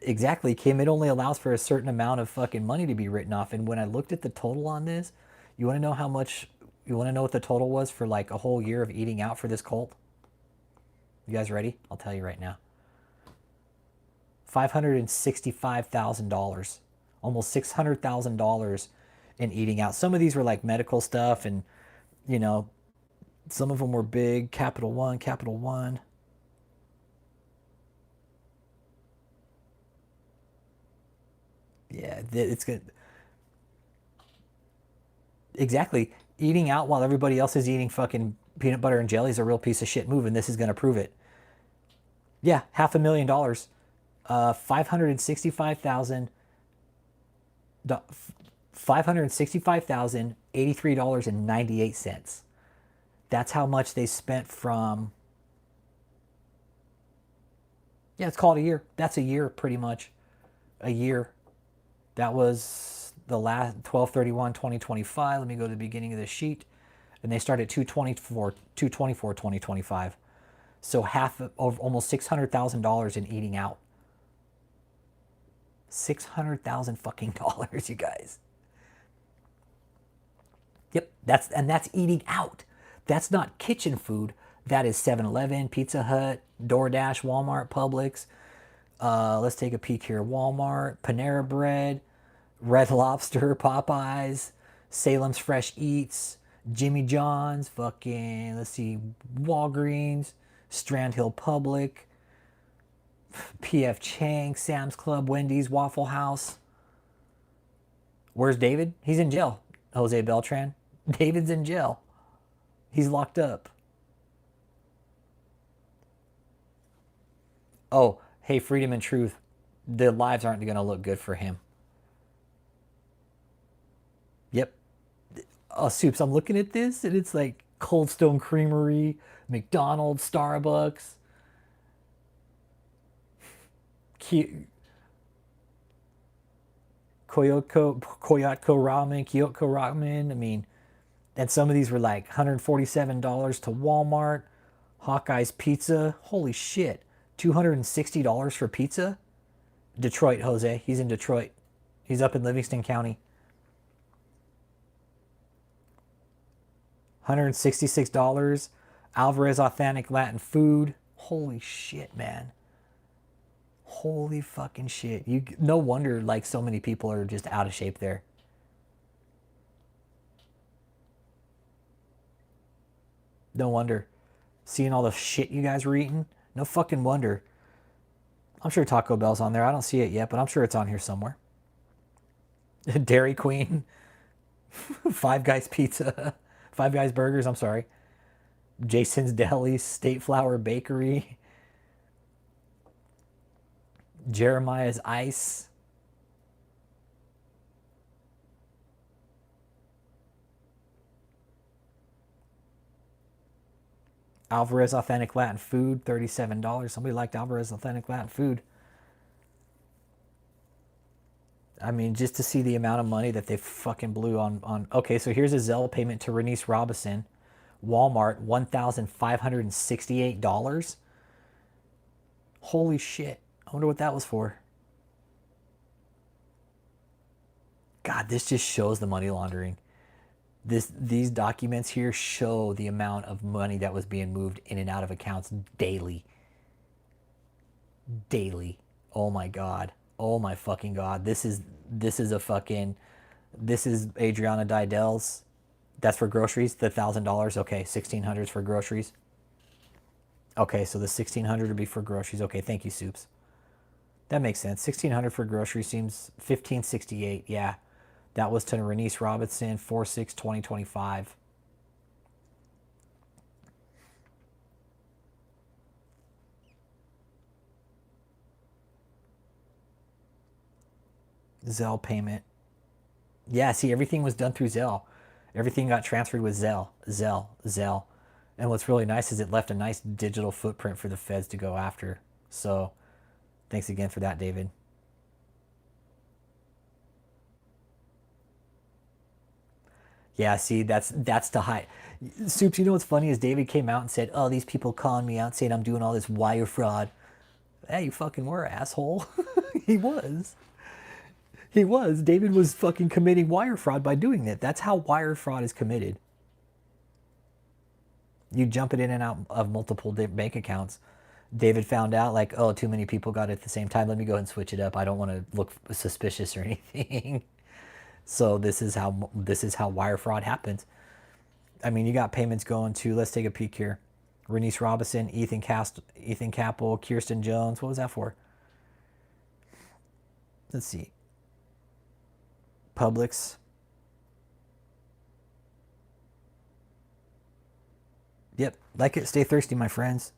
Exactly, Kim. It only allows for a certain amount of fucking money to be written off. And when I looked at the total on this, you want to know how much? You want to know what the total was for like a whole year of eating out for this cult? You guys ready? I'll tell you right now. $565,000, almost $600,000 in eating out. Some of these were like medical stuff, and some of them were big. Capital One, Capital One. Yeah, it's good. Exactly. Eating out while everybody else is eating fucking peanut butter and jelly is a real piece of shit move, and this is going to prove it. Yeah, $500,000. 565,000. $565,083.98. That's how much they spent from. Yeah, it's called a year. That's a year, pretty much. A year. That was the last 12/31/2025. Let me go to the beginning of the sheet. And they started 2/24/2025. So half of almost $600,000 in eating out. 600,000 fucking dollars, you guys. Yep, that's eating out. That's not kitchen food. That is 7-Eleven, Pizza Hut, DoorDash, Walmart, Publix. Let's take a peek here. Walmart, Panera Bread, Red Lobster, Popeyes, Salem's Fresh Eats, Jimmy John's, fucking, let's see, Walgreens, Strand Hill Public, P.F. Chang, Sam's Club, Wendy's, Waffle House. Where's David? He's in jail. Jose Beltran. David's in jail. He's locked up. Oh, hey, Freedom and Truth. The lives aren't going to look good for him. Yep. Oh, Soups, I'm looking at this and it's like Cold Stone Creamery, McDonald's, Starbucks, Koyotko Ramen, Kyotko Ramen. I mean, and some of these were like $147 to Walmart. Hawkeye's Pizza. Holy shit. $260 for pizza? Detroit, Jose. He's in Detroit. He's up in Livingston County. $166. Alvarez Authentic Latin Food. Holy shit, man. Holy fucking shit. You no wonder like so many people are just out of shape there. No wonder. Seeing all the shit you guys were eating. No fucking wonder. I'm sure Taco Bell's on there. I don't see it yet, but I'm sure it's on here somewhere. Dairy Queen. Five Guys Pizza. Five Guys Burgers, I'm sorry. Jason's Deli, State Flower Bakery, Jeremiah's Ice. Alvarez Authentic Latin Food, $37. Somebody liked Alvarez Authentic Latin Food. I mean, just to see the amount of money that they fucking blew on. Okay, so here's a Zelle payment to Renice Robinson. Walmart, $1,568. Holy shit. I wonder what that was for. God, this just shows the money laundering. These documents here show the amount of money that was being moved in and out of accounts daily. Daily. Oh my god. Oh my fucking god. This is Adriana Didell's. That's for groceries, the $1,000. Okay, 1,600 for groceries. Okay, so the 1,600 would be for groceries. Okay, thank you, Soups. That makes sense. 1,600 for groceries seems 1,568. Yeah, that was to Renice Robinson, 4/6/2025. Zelle payment. Yeah, see, everything was done through Zelle. Everything got transferred with Zelle. And what's really nice is it left a nice digital footprint for the feds to go after. So, thanks again for that, David. Yeah, see, that's the high. Soups, you know what's funny is David came out and said, "Oh, these people calling me out saying I'm doing all this wire fraud." Yeah, you fucking were, asshole. He was. He was. David was fucking committing wire fraud by doing that. That's how wire fraud is committed. You jump it in and out of multiple bank accounts. David found out like, oh, too many people got it at the same time. Let me go ahead and switch it up. I don't want to look suspicious or anything. So this is how wire fraud happens. I mean, you got payments going to. Let's take a peek here. Renice Robinson, Ethan Capel, Kirsten Jones. What was that for? Let's see. Publix. Yep, like it. Stay thirsty, my friends.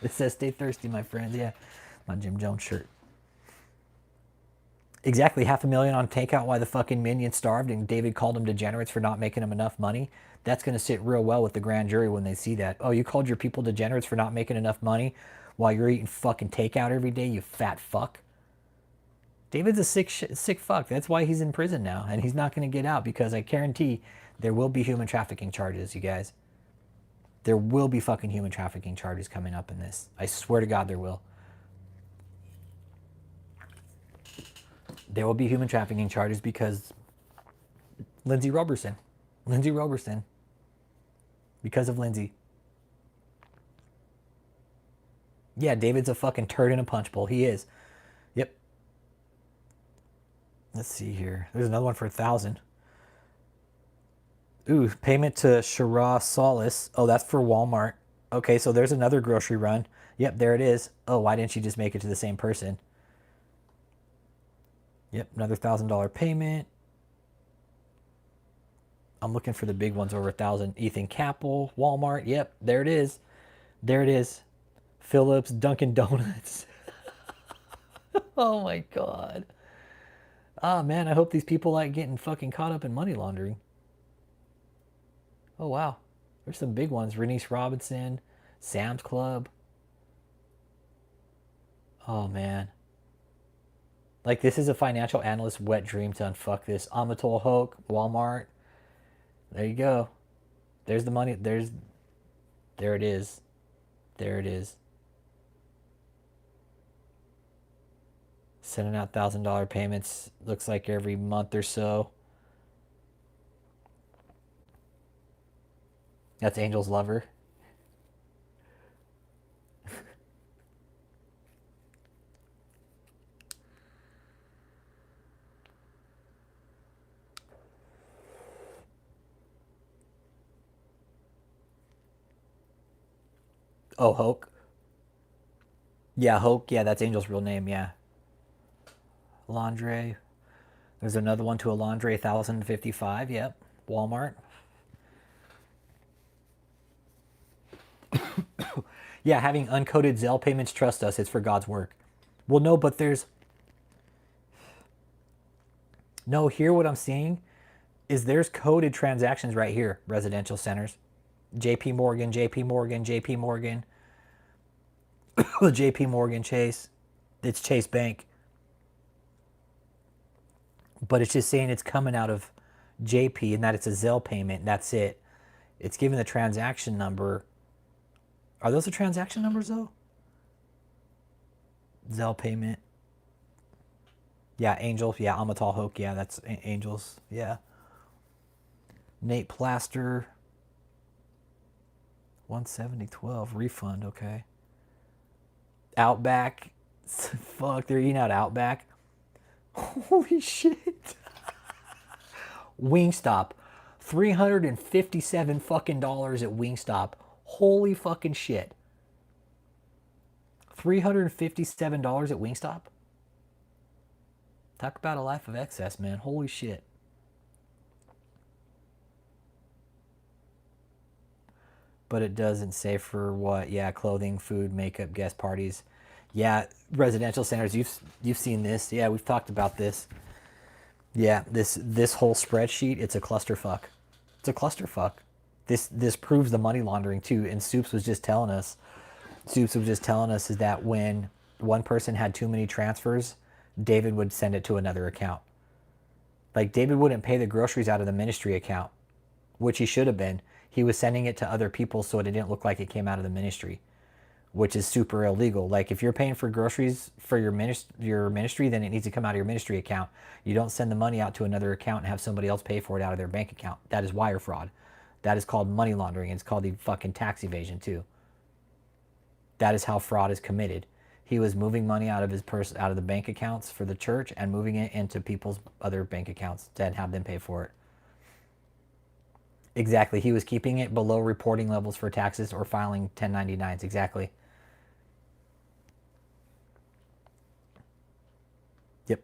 It says "Stay thirsty, my friends." Yeah, my Jim Jones shirt. Exactly, 500,000 on takeout. Why the fucking minion starved, and David called them degenerates for not making them enough money. That's gonna sit real well with the grand jury when they see that. Oh, you called your people degenerates for not making enough money, while you're eating fucking takeout every day. You fat fuck. David's a sick fuck. That's why he's in prison now, and he's not gonna get out because I guarantee there will be human trafficking charges, you guys. There will be fucking human trafficking charges coming up in this. I swear to God there will. There will be human trafficking charges because Lindsay Roberson. Lindsay Roberson. Because of Lindsay. Yeah, David's a fucking turd in a punch bowl. He is. Yep. Let's see here. There's another one for 1,000. Ooh, payment to Shara Solis. Oh, that's for Walmart. Okay, so there's another grocery run. Yep, there it is. Oh, why didn't you just make it to the same person? Yep, another $1,000 payment. I'm looking for the big ones over 1,000. Ethan Capel, Walmart. Yep, there it is. There it is. Phillips, Dunkin' Donuts. Oh my God. Oh man, I hope these people like getting fucking caught up in money laundering. Oh wow. There's some big ones. Renice Robinson, Sam's Club. Oh man. Like this is a financial analyst's wet dream to unfuck this. Amatol Hoke, Walmart. There you go. There's the money. There it is. There it is. Sending out $1,000 payments. Looks like every month or so. That's Angel's lover. Oh, Hoke. Yeah, Hoke. Yeah, that's Angel's real name. Yeah. Laundry. There's another one to a laundry 1,055. Yep. Walmart. Yeah, having uncoded Zelle payments, trust us, it's for God's work. Well, no, but there's no, here what I'm seeing is there's coded transactions right here, residential centers. JP Morgan, JP Morgan, JP Morgan, JP Morgan Chase. It's Chase Bank. But it's just saying it's coming out of JP and that it's a Zelle payment. And that's it. It's giving the transaction number. Are those the transaction numbers though? Zelle payment. Yeah, Angel. Yeah, Amatol Hoke. Yeah, that's Angels. Yeah. Nate Plaster. 170.12 refund. Okay. Outback. Fuck, they're eating out Outback. Holy shit. Wingstop. $357 fucking dollars at Wingstop. Holy fucking shit. $357 at Wingstop? Talk about a life of excess, man. Holy shit. But it doesn't say for what. Yeah, clothing, food, makeup, guest parties. Yeah, residential centers. You've seen this. Yeah, we've talked about this. Yeah, this whole spreadsheet, it's a clusterfuck. It's a clusterfuck. This proves the money laundering too. And Soups was just telling us. Soups was just telling us is that when one person had too many transfers, David would send it to another account. Like David wouldn't pay the groceries out of the ministry account, which he should have been. He was sending it to other people so it didn't look like it came out of the ministry, which is super illegal. Like if you're paying for groceries for your ministry, then it needs to come out of your ministry account. You don't send the money out to another account and have somebody else pay for it out of their bank account. That is wire fraud. That is called money laundering. It's called the fucking tax evasion too. That is how fraud is committed. He was moving money out of his out of the bank accounts for the church and moving it into people's other bank accounts to have them pay for it. Exactly. He was keeping it below reporting levels for taxes or filing 1099s. Exactly. Yep.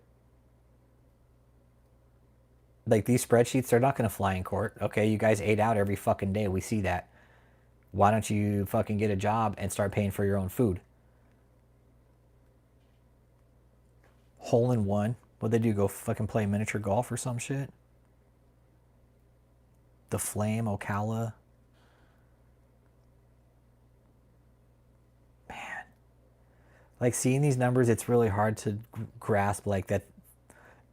Like these spreadsheets, they're not going to fly in court. Okay, you guys ate out every fucking day. We see that. Why don't you fucking get a job and start paying for your own food? Hole in one. What'd they do? Go fucking play miniature golf or some shit? The Flame, Ocala. Man. Like seeing these numbers, it's really hard to grasp like that.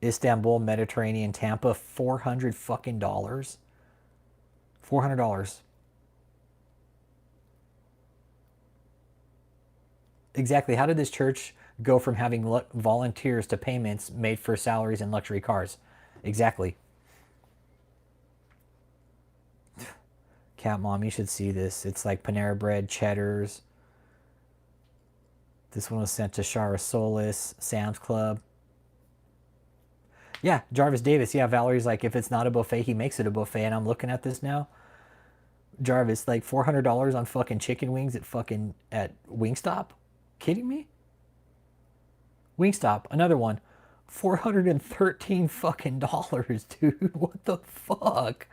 Istanbul, Mediterranean, Tampa, $400 fucking dollars. $400. Exactly. How did this church go from having volunteers to payments made for salaries and luxury cars? Exactly. Cat Mom, you should see this. It's like Panera Bread, Cheddar's. This one was sent to Shara Solis, Sam's Club. Yeah, Jarvis Davis. Yeah, Valerie's like, if it's not a buffet, he makes it a buffet. And I'm looking at this now. Jarvis, like $400 on fucking chicken wings at Wingstop? Kidding me? Wingstop, another one. 413 fucking dollars, dude. What the fuck?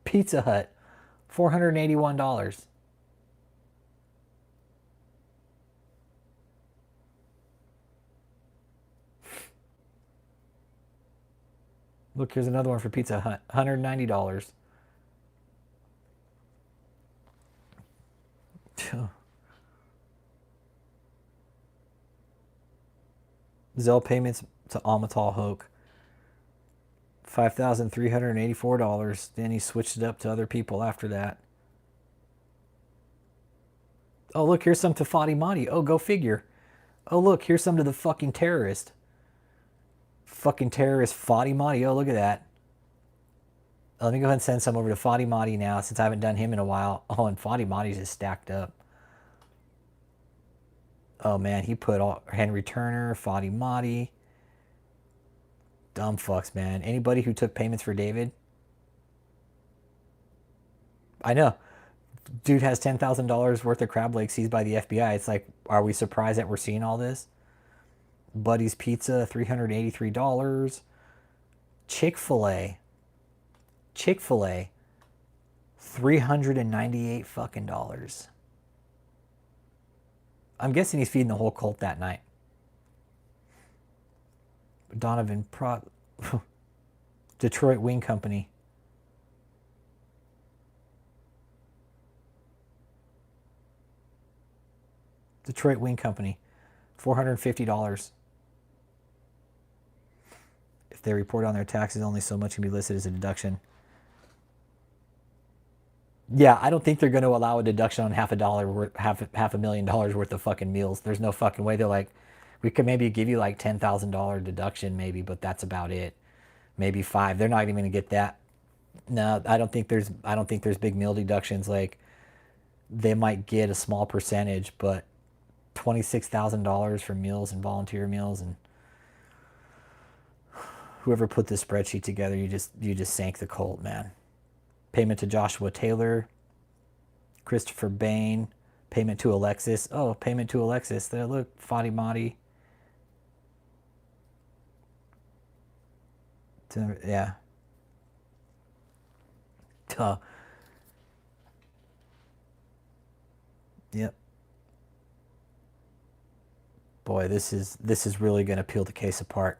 Pizza Hut, $481. Look, here's another one for Pizza Hut. $190. Zelle payments to Amatal Hoke. $5,384. Then he switched it up to other people after that. Oh, look, here's some to Fadi Madi. Oh, go figure. Oh, look, here's some to the fucking terrorist. Fucking terrorist Fadi Madi. Oh, look at that. Let me go ahead and send some over to Fadi Madi now since I haven't done him in a while. Oh, and Fadi Madi's just stacked up. Oh, man, he put all Henry Turner, Fadi Madi. Dumb fucks, man. Anybody who took payments for David? I know. Dude has $10,000 worth of crab legs seized by the FBI. It's like, are we surprised that we're seeing all this? Buddy's Pizza, $383. Chick-fil-A, $398 fucking dollars. I'm guessing he's feeding the whole cult that night. Donovan Detroit Wing Company. Detroit Wing Company, $450. If they report on their taxes, only so much can be listed as a deduction. Yeah, I don't think they're going to allow a deduction on half a million dollars worth of fucking meals. There's no fucking way. They're like, we could maybe give you like $10,000 deduction, maybe, but that's about it. Maybe $5,000. They're not even going to get that. No, I don't think there's big meal deductions. Like, they might get a small percentage, but $26,000 for meals and volunteer meals, and whoever put this spreadsheet together, you just sank the cult, man. Payment to Joshua Taylor, Christopher Bain, payment to Alexis. Oh, payment to Alexis. There, look, Fadi Madi. Yeah. Duh. Yep. Boy, this is really going to peel the case apart.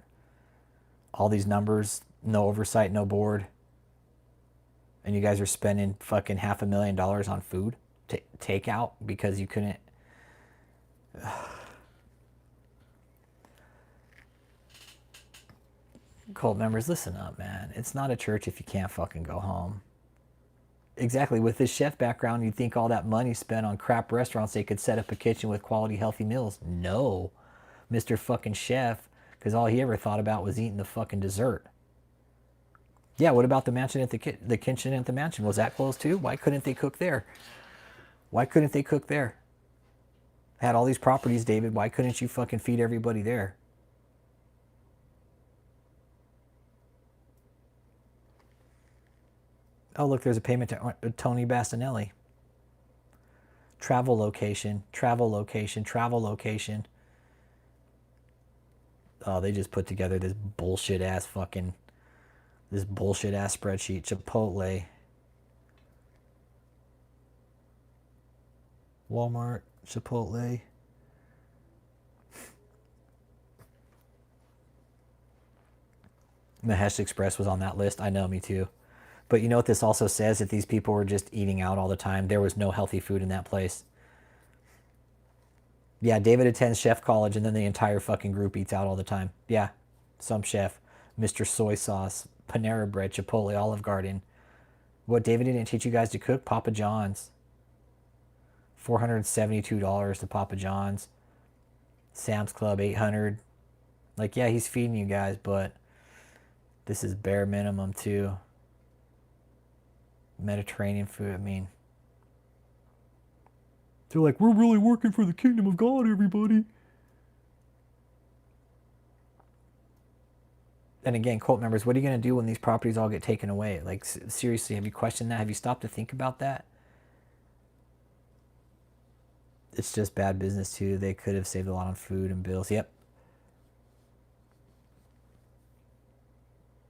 All these numbers, no oversight, no board. And you guys are spending fucking $500,000 on food to takeout because you couldn't. Cult members, listen up, man. It's not a church if you can't fucking go home. Exactly. With this chef background, you'd think all that money spent on crap restaurants, they could set up a kitchen with quality, healthy meals. No. Mr. fucking chef, because all he ever thought about was eating the fucking dessert. Yeah, what about the mansion at the kitchen at the mansion? Was that closed too? Why couldn't they cook there? Why couldn't they cook there? Had all these properties, David. Why couldn't you fucking feed everybody there? Oh, look, there's a payment to Tony Bastinelli. Travel location, travel location, travel location. Oh, they just put together this bullshit ass spreadsheet. Chipotle, Walmart, Chipotle. Mahesh Express was on that list. I know, me too. But you know what this also says? That these people were just eating out all the time. There was no healthy food in that place. Yeah, David attends chef college and then the entire fucking group eats out all the time. Yeah, some chef. Mr. Soy Sauce, Panera Bread, Chipotle, Olive Garden. What, David didn't teach you guys to cook? Papa John's. $472 to Papa John's. Sam's Club, $800. Like, yeah, he's feeding you guys, but this is bare minimum too. Mediterranean food, I mean. They're like, we're really working for the kingdom of God, everybody. And again, cult members, what are you going to do when these properties all get taken away? Like, seriously, have you questioned that? Have you stopped to think about that? It's just bad business too. They could have saved a lot on food and bills. Yep.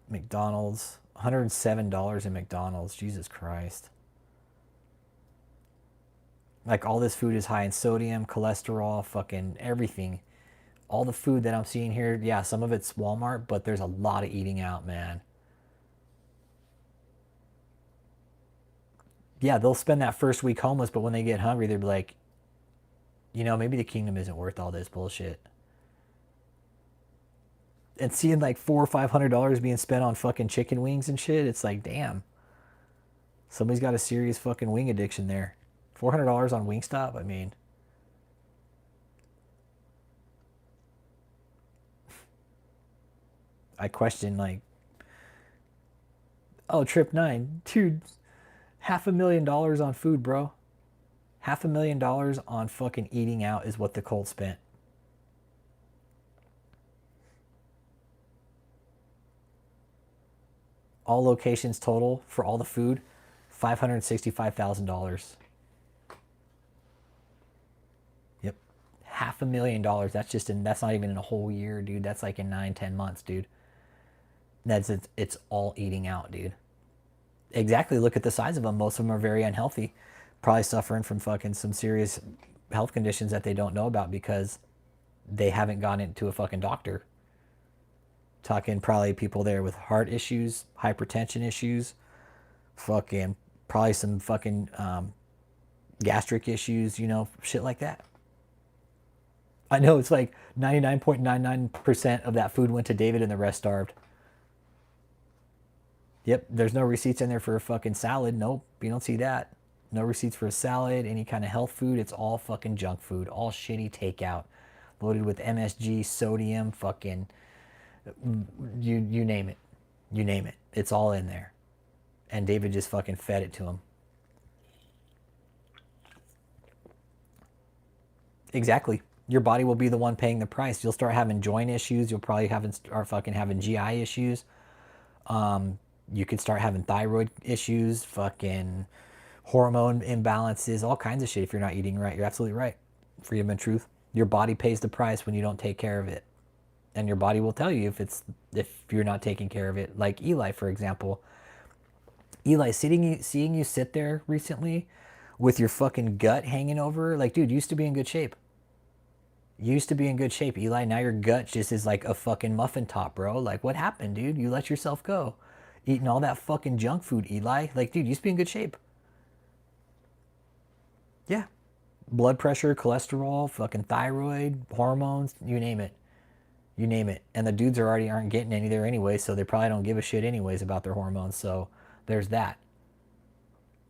McDonald's, $107 in McDonald's. Jesus Christ. Like, all this food is high in sodium, cholesterol, fucking everything. All the food that I'm seeing here, yeah, some of it's Walmart, but there's a lot of eating out, man. Yeah, they'll spend that first week homeless, but when they get hungry, they'll be like, you know, maybe the kingdom isn't worth all this bullshit. And seeing like $400 or $500 being spent on fucking chicken wings and shit, it's like, damn, somebody's got a serious fucking wing addiction there. $400 on Wingstop, I mean, I question like, oh, trip 9, dude, $500,000 on food, bro. $500,000 on fucking eating out is what the cult spent. All locations total for all the food, $565,000. Yep, $500,000. That's not even in a whole year, dude. That's like in 9, 10 months, dude. It's all eating out, dude. Exactly. Look at the size of them. Most of them are very unhealthy, probably suffering from fucking some serious health conditions that they don't know about because they haven't gone into a fucking doctor. Talking probably people there with heart issues, hypertension issues, fucking probably some fucking gastric issues, you know, shit like that. I know it's like 99.99% of that food went to David and the rest starved. Yep, there's no receipts in there for a fucking salad. Nope, you don't see that. No receipts for a salad, any kind of health food. It's all fucking junk food, all shitty takeout, loaded with MSG, sodium, fucking you name it, you name it. It's all in there, and David just fucking fed it to him. Exactly. Your body will be the one paying the price. You'll start having joint issues. You'll probably start fucking having GI issues. You could start having thyroid issues, fucking hormone imbalances, all kinds of shit if you're not eating right. You're absolutely right. Freedom and truth. Your body pays the price when you don't take care of it. And your body will tell you if you're not taking care of it. Like Eli, for example. Eli, seeing you sit there recently with your fucking gut hanging over, like, dude, you used to be in good shape. You used to be in good shape, Eli. Now your gut just is like a fucking muffin top, bro. Like, what happened, dude? You let yourself go. Eating all that fucking junk food, Eli. Like, dude, you used to be in good shape. Yeah. Blood pressure, cholesterol, fucking thyroid, hormones, you name it. You name it. And the dudes aren't getting any there anyway, so they probably don't give a shit anyways about their hormones. So there's that.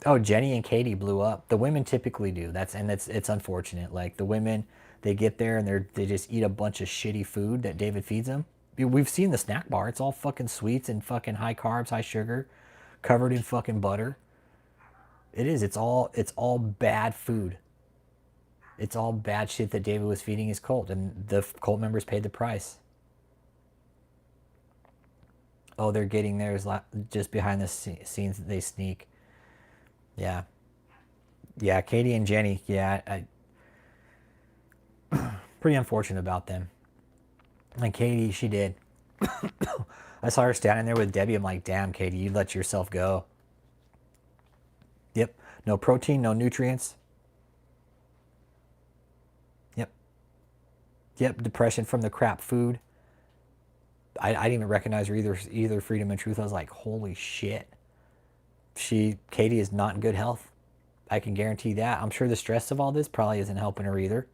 Oh, Jenny and Katie blew up. The women typically do. It's unfortunate. Like the women, they get there and they just eat a bunch of shitty food that David feeds them. We've seen the snack bar. It's all fucking sweets and fucking high carbs, high sugar, covered in fucking butter. It is. It's all bad food. It's all bad shit that David was feeding his cult, and the cult members paid the price. Oh, they're getting theirs just behind the scenes. They sneak. Yeah, yeah. Katie and Jenny. Yeah, pretty unfortunate about them. And Katie, she did. I saw her standing there with Debbie. I'm like, damn, Katie, you let yourself go. Yep. No protein, no nutrients. Yep. Yep. Depression from the crap food. I didn't even recognize her either. Freedom and Truth. I was like, holy shit. Katie is not in good health. I can guarantee that. I'm sure the stress of all this probably isn't helping her either.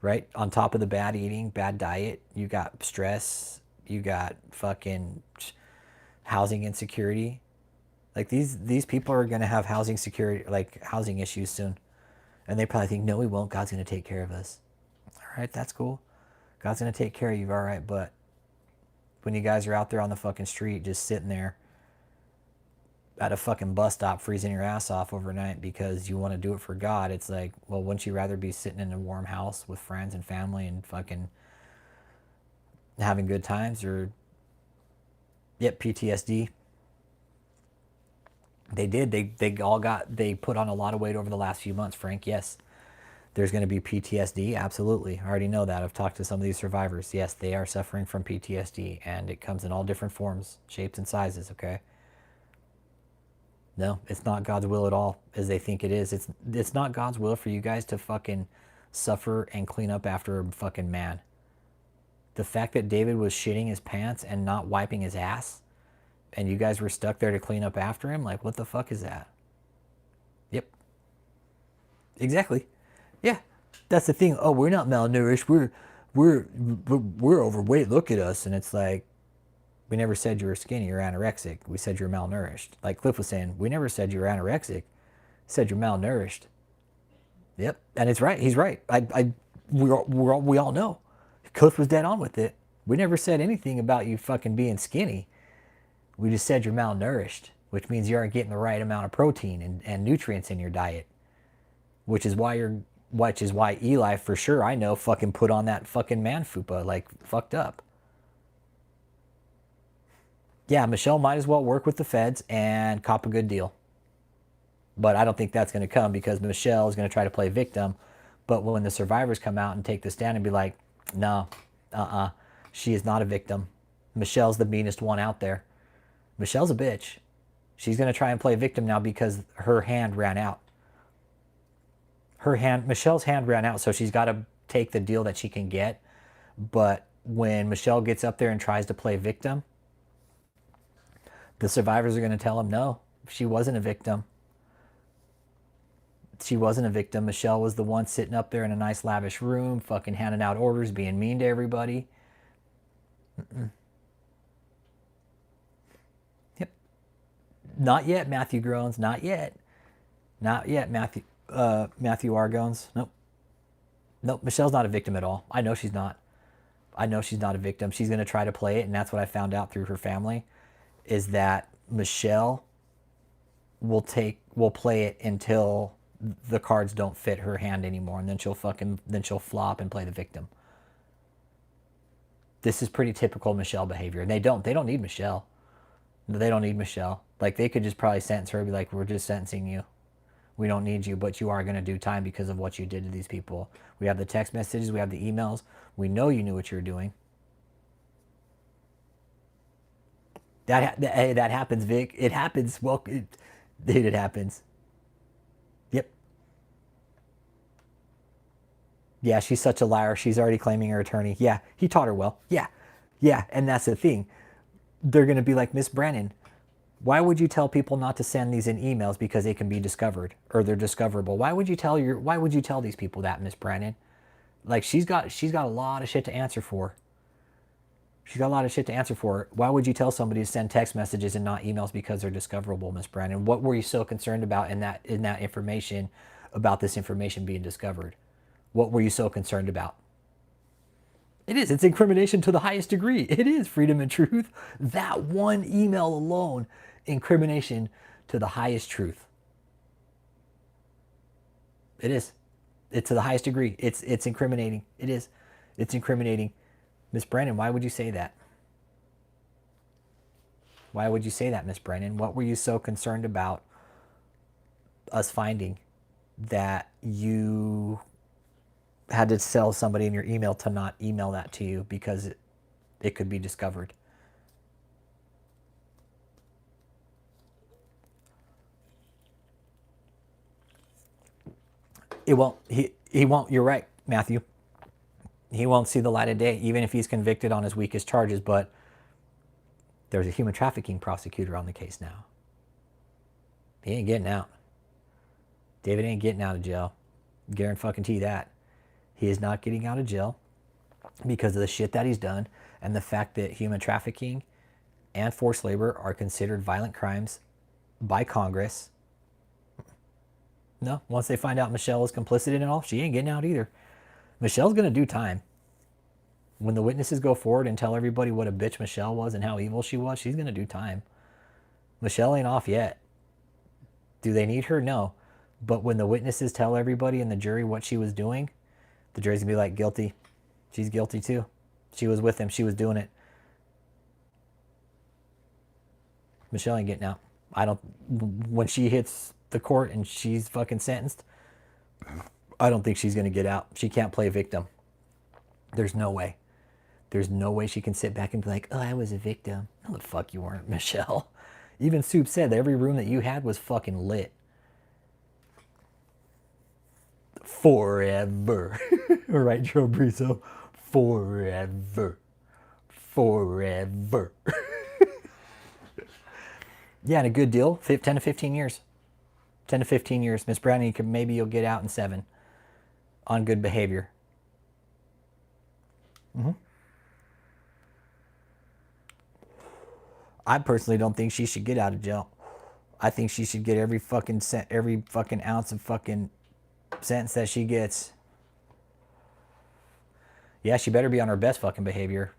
Right? On top of the bad eating, bad diet, you got stress, you got fucking housing insecurity. Like these people are gonna have housing security, like housing issues soon, and they probably think, no, we won't. God's gonna take care of us. All right, that's cool. God's gonna take care of you, all right. But when you guys are out there on the fucking street, just sitting there at a fucking bus stop, freezing your ass off overnight because you want to do it for God, it's like, well, wouldn't you rather be sitting in a warm house with friends and family and fucking having good times? Or, yep, PTSD. They did. They put on a lot of weight over the last few months, Frank. Yes. There's going to be PTSD. Absolutely. I already know that. I've talked to some of these survivors. Yes, they are suffering from PTSD, and it comes in all different forms, shapes, and sizes, okay? No, it's not God's will at all as they think it is. It's not God's will for you guys to fucking suffer and clean up after a fucking man. The fact that David was shitting his pants and not wiping his ass, and you guys were stuck there to clean up after him, like, what the fuck is that? Exactly. Yeah. That's the thing. Oh, we're not malnourished. We're overweight. Look at us. And it's like, we never said you were skinny or anorexic. We said you're malnourished. Like Cliff was saying, we never said you were anorexic. We said you're malnourished. Yep. And it's right. He's right. We all know. Cliff was dead on with it. We never said anything about you fucking being skinny. We just said you're malnourished, which means you aren't getting the right amount of protein and nutrients in your diet. Which is why Eli, for sure, I know, fucking put on that fucking man fupa, like fucked up. Yeah, Michelle might as well work with the feds and cop a good deal. But I don't think that's going to come because Michelle is going to try to play victim. But when the survivors come out and take the stand and be like, no, she is not a victim. Michelle's the meanest one out there. Michelle's a bitch. She's going to try and play victim now because her hand ran out. Michelle's hand ran out, so she's got to take the deal that she can get. But when Michelle gets up there and tries to play victim, the survivors are going to tell him, no, she wasn't a victim. She wasn't a victim. Michelle was the one sitting up there in a nice lavish room, fucking handing out orders, being mean to everybody. Yep. Not yet, Matthew Groans. Not yet. Not yet, Matthew Argones. Nope. Nope. Michelle's not a victim at all. I know she's not. I know she's not a victim. She's going to try to play it, and that's what I found out through her family, is that Michelle will play it until the cards don't fit her hand anymore, and then she'll flop and play the victim. This is pretty typical Michelle behavior. And they don't need Michelle. They don't need Michelle. Like, they could just probably sentence her and be like, we're just sentencing you. We don't need you, but you are going to do time because of what you did to these people. We have the text messages. We have the emails. We know you knew what you were doing. That happens, Vic. It happens. Well, it happens. Yep. Yeah, she's such a liar. She's already claiming her attorney. Yeah, he taught her well. Yeah. Yeah, and that's the thing. They're going to be like, Miss Brennan, why would you tell people not to send these in emails because they can be discovered or they're discoverable? Why would you tell these people that, Miss Brennan? Like, she's got a lot of shit to answer for. She's got a lot of shit to answer for. Why would you tell somebody to send text messages and not emails because they're discoverable, Miss Brennan? What were you so concerned about in that information, about this information being discovered? What were you so concerned about? It is. It's incrimination to the highest degree. It is freedom and truth. That one email alone, incrimination to the highest truth. It is. It's to the highest degree. It's incriminating. It is. It's incriminating. Miss Brennan, why would you say that? Why would you say that, Miss Brennan? What were you so concerned about us finding that you had to tell somebody in your email to not email that to you because it could be discovered? It won't. He won't. You're right, Matthew. He won't see the light of day, even if he's convicted on his weakest charges. But there's a human trafficking prosecutor on the case now. He ain't getting out. David ain't getting out of jail. Guarantee that. He is not getting out of jail because of the shit that he's done and the fact that human trafficking and forced labor are considered violent crimes by Congress. No, once they find out Michelle is complicit in it all, she ain't getting out either. Michelle's going to do time. When the witnesses go forward and tell everybody what a bitch Michelle was and how evil she was, she's going to do time. Michelle ain't off yet. Do they need her? No. But when the witnesses tell everybody in the jury what she was doing, the jury's going to be like, guilty. She's guilty too. She was with him. She was doing it. Michelle ain't getting out. When she hits the court and she's fucking sentenced, I don't think she's going to get out. She can't play victim. There's no way. There's no way she can sit back and be like, oh, I was a victim. No, the fuck you weren't, Michelle. Even Soup said that every room that you had was fucking lit. Forever. Right, Joe Brizo? Forever. Forever. Yeah, and a good deal, 10 to 15 years. 10 to 15 years. Miss Browning, maybe you'll get out in 7 on good behavior. I personally don't think she should get out of jail. I think she should get every fucking ounce of fucking sentence that she gets. Yeah, she better be on her best fucking behavior.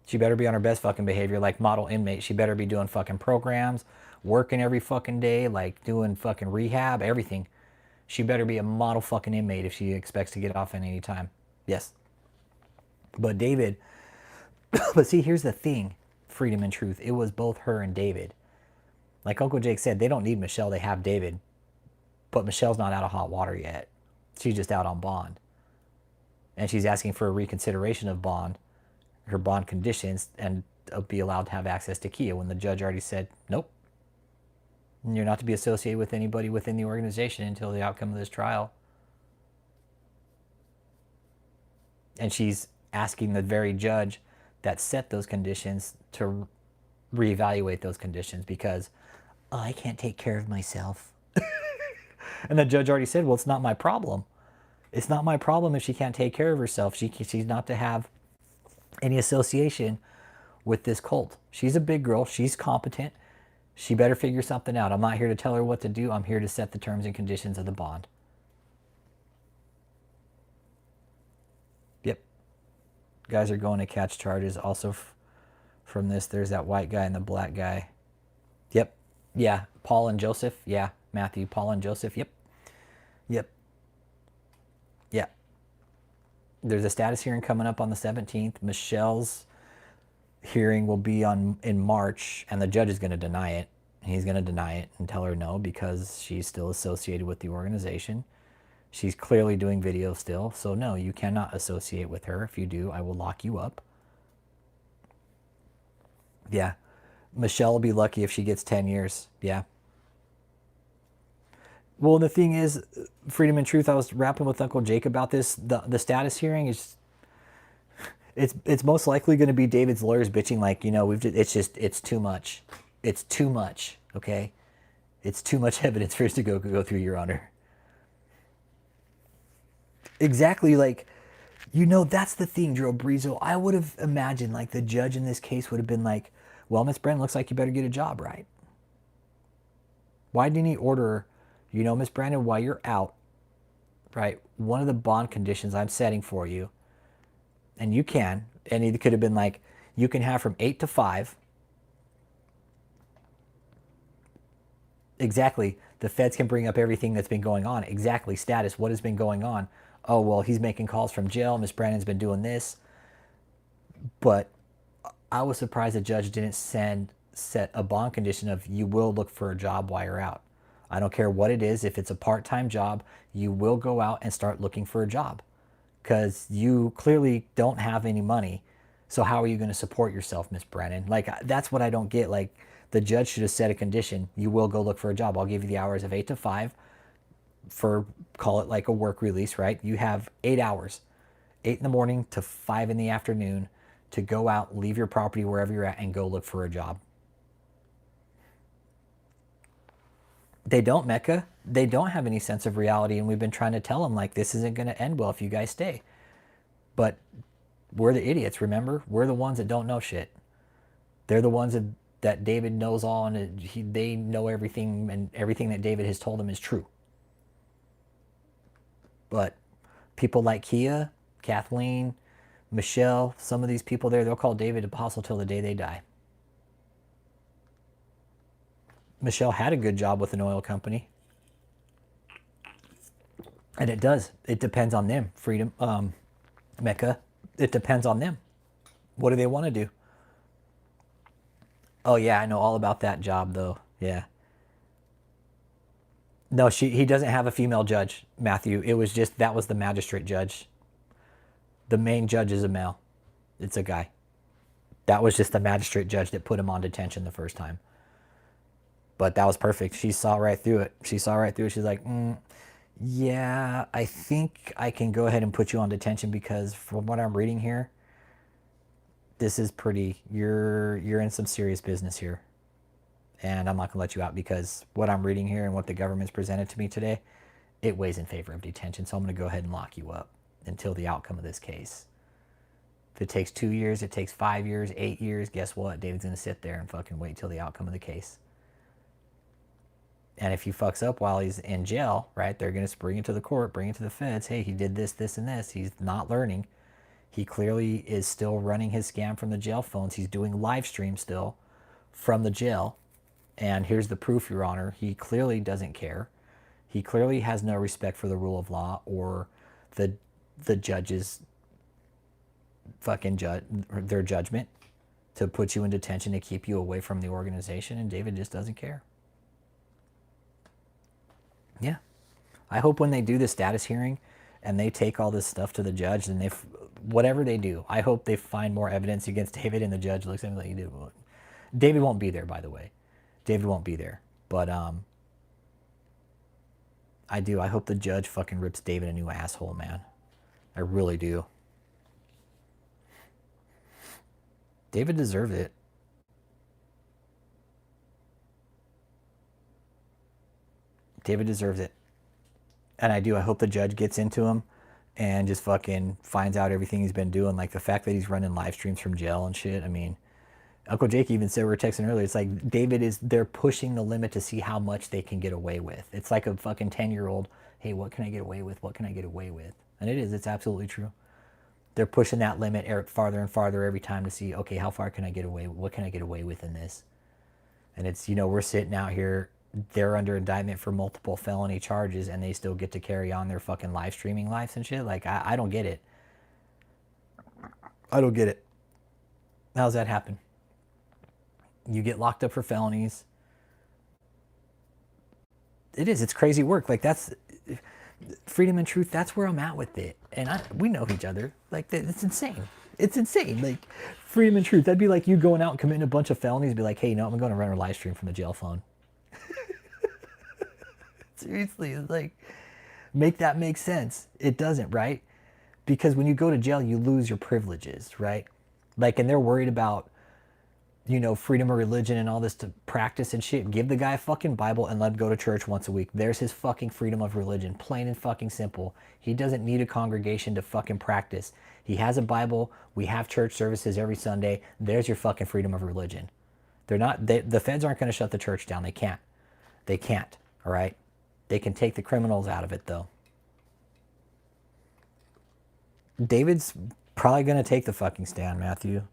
She better be on her best fucking behavior, like model inmate. She better be doing fucking programs, working every fucking day, like doing fucking rehab, everything. She better be a model fucking inmate if she expects to get off at any time. Yes. But David, but see, here's the thing, freedom and truth. It was both her and David. Like Uncle Jake said, they don't need Michelle, they have David. But Michelle's not out of hot water yet. She's just out on bond. And she's asking for a reconsideration of bond, her bond conditions, and be allowed to have access to Kia when the judge already said, nope, you're not to be associated with anybody within the organization until the outcome of this trial. And she's asking the very judge that set those conditions to reevaluate those conditions because I can't take care of myself. And the judge already said, well, it's not my problem. It's not my problem if she can't take care of herself. She's not to have any association with this cult. She's a big girl. She's competent. She better figure something out. I'm not here to tell her what to do. I'm here to set the terms and conditions of the bond. Yep. Guys are going to catch charges. Also from this, there's that white guy and the black guy. Yep. Yeah. Paul and Joseph. Yeah. Matthew, Paul and Joseph. Yep. Yep. Yeah. There's a status hearing coming up on the 17th. Michelle's hearing will be in March, and the judge is going to deny it. He's going to deny it and tell her no because she's still associated with the organization. She's clearly doing video still, so no, you cannot associate with her. If you do, I will lock you up. Yeah. Michelle will be lucky if she gets 10 years. Yeah. Well, the thing is, freedom and truth, I was rapping with Uncle Jake about this. The status hearing is, it's most likely going to be David's lawyers bitching like, it's too much. It's too much, okay? It's too much evidence for us to go through, Your Honor. Exactly, like, that's the thing, Drew Brizo. I would have imagined, like, the judge in this case would have been like, well, Miss Brennan, looks like you better get a job, right? Why didn't he order, Miss Brandon, while you're out, right, one of the bond conditions I'm setting for you, and you can, and he could have been like, you can have from 8 to 5. Exactly. The feds can bring up everything that's been going on. Exactly. Status. What has been going on? Oh, well, he's making calls from jail. Miss Brandon's been doing this. But I was surprised the judge didn't set a bond condition of you will look for a job while you're out. I don't care what it is. If it's a part-time job, you will go out and start looking for a job because you clearly don't have any money. So how are you going to support yourself, Miss Brennan? Like, that's what I don't get. Like, the judge should have set a condition. You will go look for a job. I'll give you the hours of 8 to 5 for, call it like a work release, right? You have 8 hours, 8 in the morning to 5 in the afternoon to go out, leave your property wherever you're at and go look for a job. They don't, Mecca. They don't have any sense of reality, and we've been trying to tell them, like, this isn't going to end well if you guys stay. But we're the idiots, remember? We're the ones that don't know shit. They're the ones that David knows all, and they know everything, and everything that David has told them is true. But people like Kia, Kathleen, Michelle, some of these people there, they'll call David apostle till the day they die. Michelle had a good job with an oil company. And it does. It depends on them, freedom, Mecca. It depends on them. What do they want to do? Oh, yeah, I know all about that job, though. Yeah. No, he doesn't have a female judge, Matthew. It was just, that was the magistrate judge. The main judge is a male. It's a guy. That was just the magistrate judge that put him on detention the first time. But that was perfect. She saw right through it. She's like, yeah, I think I can go ahead and put you on detention because from what I'm reading here, this is pretty, you're in some serious business here. And I'm not going to let you out because what I'm reading here and what the government's presented to me today, it weighs in favor of detention. So I'm going to go ahead and lock you up until the outcome of this case. If it takes 2 years, it takes 5 years, 8 years, guess what? David's going to sit there and fucking wait till the outcome of the case. And if he fucks up while he's in jail, right, they're going to bring it to the court, bring it to the feds. Hey, he did this, this, and this. He's not learning. He clearly is still running his scam from the jail phones. He's doing live streams still from the jail. And here's the proof, Your Honor. He clearly doesn't care. He clearly has no respect for the rule of law or the judge's fucking their judgment to put you in detention to keep you away from the organization. And David just doesn't care. Yeah. I hope when they do the status hearing and they take all this stuff to the judge and they, whatever they do, I hope they find more evidence against David and the judge looks at him like, you did. David won't be there, by the way. David won't be there. But I do. I hope the judge fucking rips David a new asshole, man. I really do. David deserved it. David deserves it. And I do. I hope the judge gets into him and just fucking finds out everything he's been doing. Like the fact that he's running live streams from jail and shit. I mean, Uncle Jake even said, we were texting earlier, it's like David is, they're pushing the limit to see how much they can get away with. It's like a fucking 10-year-old, hey, what can I get away with? What can I get away with? And it is, it's absolutely true. They're pushing that limit farther and farther every time to see, okay, how far can I get away? What can I get away with in this? And it's, you know, we're sitting out here, they're under indictment for multiple felony charges and they still get to carry on their fucking live streaming lives and shit. Like, I don't get it. I don't get it. How's that happen? You get locked up for felonies. It is. It's crazy work. Like, that's freedom and truth. That's where I'm at with it. And we know each other. Like, it's insane. It's insane. Like, freedom and truth. That'd be like you going out and committing a bunch of felonies. Be like, hey, no, I'm going to run a live stream from the jail phone. Seriously, it's like, make that make sense. It doesn't, right? Because when you go to jail, you lose your privileges, right? Like, and they're worried about, you know, freedom of religion and all this to practice and shit. Give the guy a fucking Bible and let him go to church once a week. There's his fucking freedom of religion. Plain and fucking simple. He doesn't need a congregation to fucking practice. He has a Bible. We have church services every Sunday. There's your fucking freedom of religion. The feds aren't going to shut the church down. They can't. They can't, all right? They can take the criminals out of it, though. David's probably going to take the fucking stand, Matthew.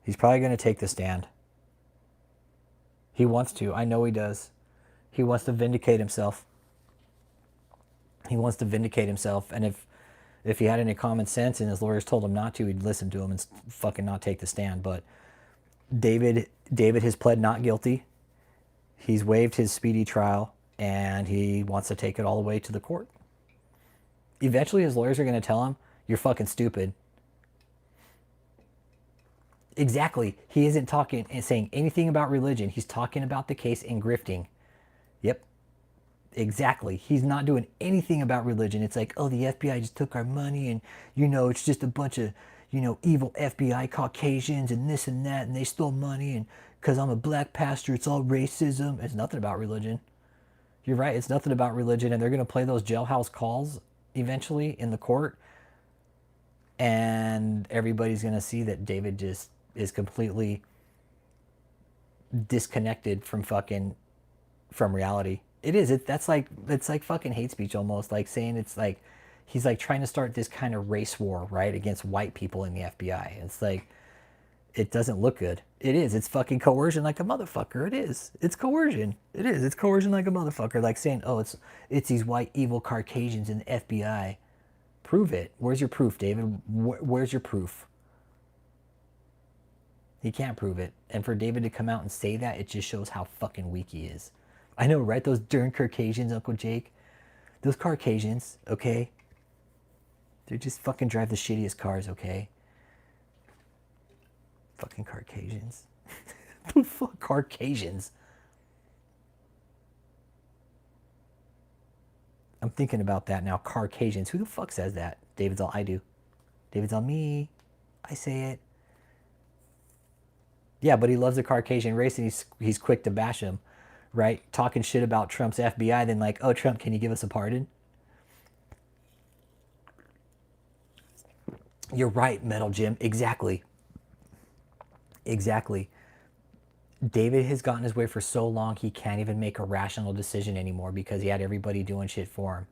He's probably going to take the stand. He wants to. I know he does. He wants to vindicate himself. He wants to vindicate himself. And if he had any common sense and his lawyers told him not to, he'd listen to him and fucking not take the stand. But David has pled not guilty. He's waived his speedy trial, and he wants to take it all the way to the court. Eventually, his lawyers are going to tell him, you're fucking stupid. Exactly. He isn't talking and saying anything about religion. He's talking about the case in grifting. Yep. Exactly. He's not doing anything about religion. It's like, oh, the FBI just took our money and, you know, it's just a bunch of, you know, evil FBI Caucasians and this and that, and they stole money, and because I'm a black pastor, it's all racism. It's nothing about religion. You're right. It's nothing about religion, and they're going to play those jailhouse calls eventually in the court, and everybody's going to see that David just is completely disconnected from reality. It is. It's like fucking hate speech almost. Like saying it's like he's like trying to start this kind of race war, right, against white people in the FBI. It's like, it doesn't look good. It is. It's fucking coercion like a motherfucker. It is. It's coercion. It is. It's coercion like a motherfucker. Like saying, oh, it's these white evil Caucasians in the FBI. Prove it. Where's your proof, David? Where's your proof? He can't prove it. And for David to come out and say that, it just shows how fucking weak he is. I know, right? Those darn Caucasians, Uncle Jake. Those Caucasians, okay? They just fucking drive the shittiest cars, okay? Fucking Caucasians. The fuck, Caucasians. I'm thinking about that now. Caucasians. Who the fuck says that? David's all, I do. David's all, me. I say it. Yeah, but he loves the Caucasian race, and he's quick to bash him, right? Talking shit about Trump's FBI, then like, oh Trump, can you give us a pardon? You're right, Metal Jim. Exactly, exactly. David has gotten his way for so long he can't even make a rational decision anymore because he had everybody doing shit for him.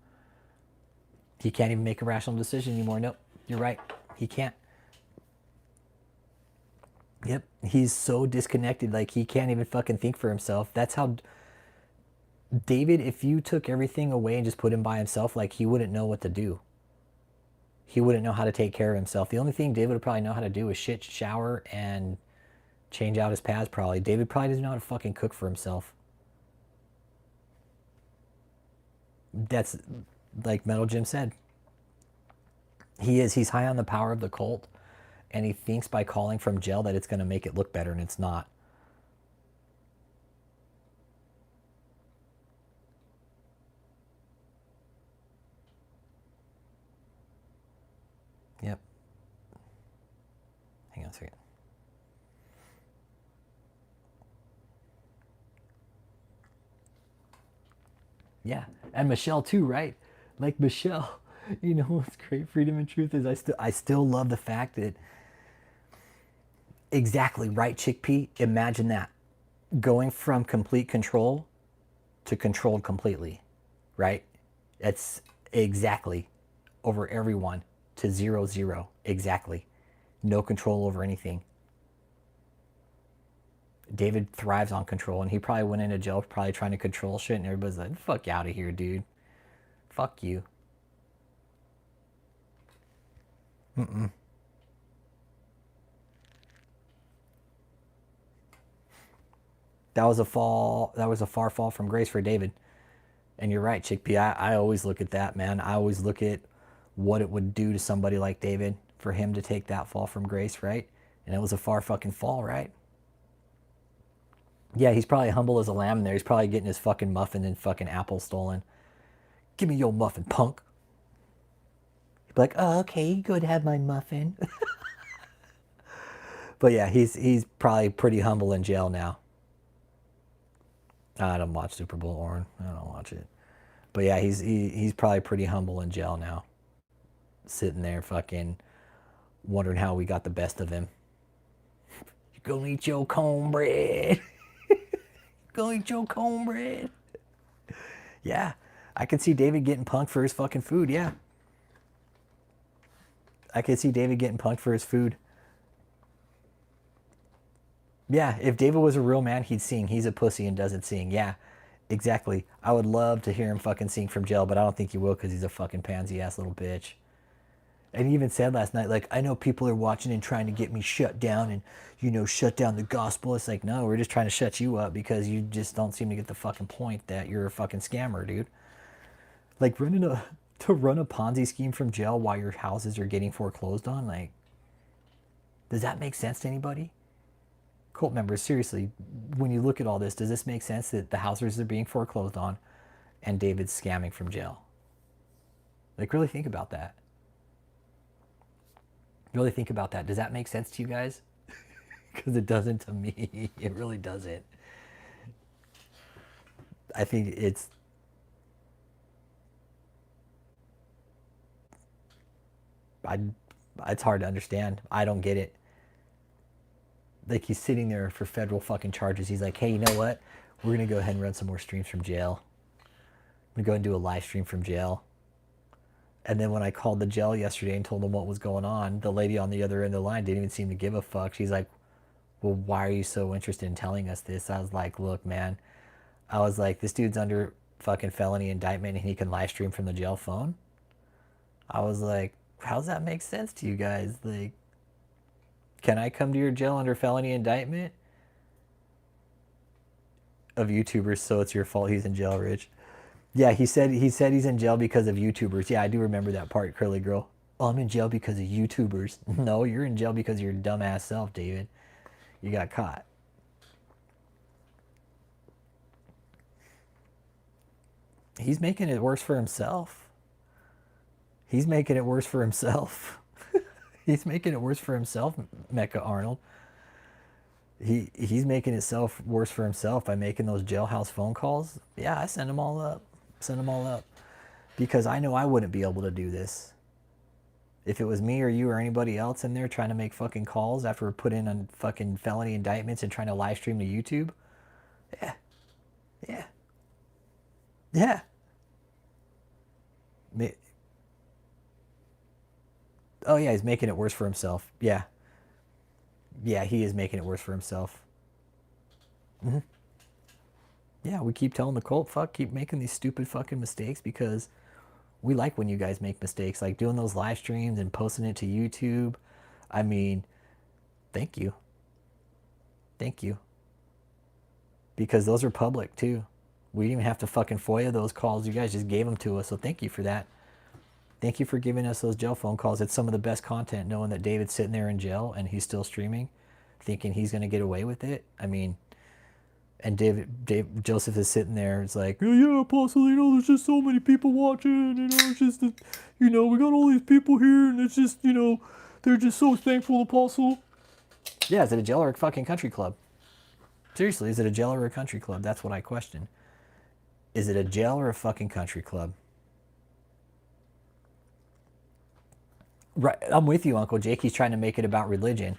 He can't even make a rational decision anymore. Nope, you're right. He can't. Yep, he's so disconnected. Like he can't even fucking think for himself. That's how David. If you took everything away and just put him by himself, like he wouldn't know what to do. He wouldn't know how to take care of himself. The only thing David would probably know how to do is shit, shower, and change out his pads. Probably David probably doesn't know how to fucking cook for himself. That's like Metal Jim said. He's high on the power of the cult, and he thinks by calling from jail that it's going to make it look better, and it's not. Yep. Hang on a second. Yeah, and Michelle too, right? Like Michelle, you know what's great? Freedom and truth is I still love the fact that exactly right, Chickpea. Imagine that going from complete control to controlled completely, right? It's exactly over everyone to 0-0. Exactly. No control over anything. David thrives on control, and he probably went into jail probably trying to control shit, and everybody's like, fuck you out of here, dude. Fuck you. That was a far fall from grace for David. And you're right, Chickpea. I always look at that, man. I always look at what it would do to somebody like David for him to take that fall from grace, right? And it was a far fucking fall, right? Yeah, he's probably humble as a lamb in there. He's probably getting his fucking muffin and fucking apple stolen. Give me your muffin, punk. He'd be like, oh, okay, you go to have my muffin. But yeah, he's probably pretty humble in jail now. I don't watch Super Bowl, Orin. I don't watch it. But yeah, he's probably pretty humble in jail now, sitting there fucking wondering how we got the best of him. You gonna eat your cornbread? Gonna eat your cornbread? Yeah, I could see David getting punked for his fucking food. Yeah, I could see David getting punked for his food. Yeah, if David was a real man, he'd sing. He's a pussy and doesn't sing. Yeah, exactly. I would love to hear him fucking sing from jail, but I don't think he will because he's a fucking pansy ass little bitch. And he even said last night, like, I know people are watching and trying to get me shut down and, shut down the gospel. It's like, no, we're just trying to shut you up because you just don't seem to get the fucking point that you're a fucking scammer, dude. Like, to run a Ponzi scheme from jail while your houses are getting foreclosed on, like, does that make sense to anybody? Cult members, seriously, when you look at all this, does this make sense that the houses are being foreclosed on and David's scamming from jail? Like, really think about that. Really think about that. Does that make sense to you guys? Because it doesn't to me. It really doesn't. I think I, it's hard to understand. I don't get it. Like he's sitting there for federal fucking charges. He's like, hey, you know what? We're gonna go ahead and run some more streams from jail. I'm gonna go and do a live stream from jail. And then when I called the jail yesterday and told them what was going on, the lady on the other end of the line didn't even seem to give a fuck. She's like, well, why are you so interested in telling us this? I was like, look, man. I was like, this dude's under fucking felony indictment and he can live stream from the jail phone. I was like, how does that make sense to you guys? Like, can I come to your jail under felony indictment of YouTubers? So it's your fault he's in jail, Rich. Yeah, he said he's in jail because of YouTubers. Yeah, I do remember that part, Curly Girl. Oh, I'm in jail because of YouTubers. No, you're in jail because of your dumbass self, David. You got caught. He's making it worse for himself. He's making it worse for himself. He's making it worse for himself, Mecca Arnold. He's making itself worse for himself by making those jailhouse phone calls. Yeah, I send them all up. Send them all up. Because I know I wouldn't be able to do this. If it was me or you or anybody else in there trying to make fucking calls after put in on fucking felony indictments and trying to live stream to YouTube. Yeah. Yeah. Yeah. Oh yeah, he's making it worse for himself. Yeah. Yeah, he is making it worse for himself. Mm-hmm. Yeah, we keep telling the cult, fuck, keep making these stupid fucking mistakes because we like when you guys make mistakes, like doing those live streams and posting it to YouTube. I mean, thank you. Thank you. Because those are public too. We didn't even have to fucking FOIA those calls. You guys just gave them to us, so thank you for that. Thank you for giving us those jail phone calls. It's some of the best content, knowing that David's sitting there in jail and he's still streaming, thinking he's going to get away with it. I mean, and Joseph is sitting there. It's like, oh, yeah, Apostle, there's just so many people watching. It's just, we got all these people here, and it's just, they're just so thankful, Apostle. Yeah, is it a jail or a fucking country club? Seriously, is it a jail or a country club? That's what I question. Is it a jail or a fucking country club? Right, I'm with you, Uncle Jake. He's trying to make it about religion.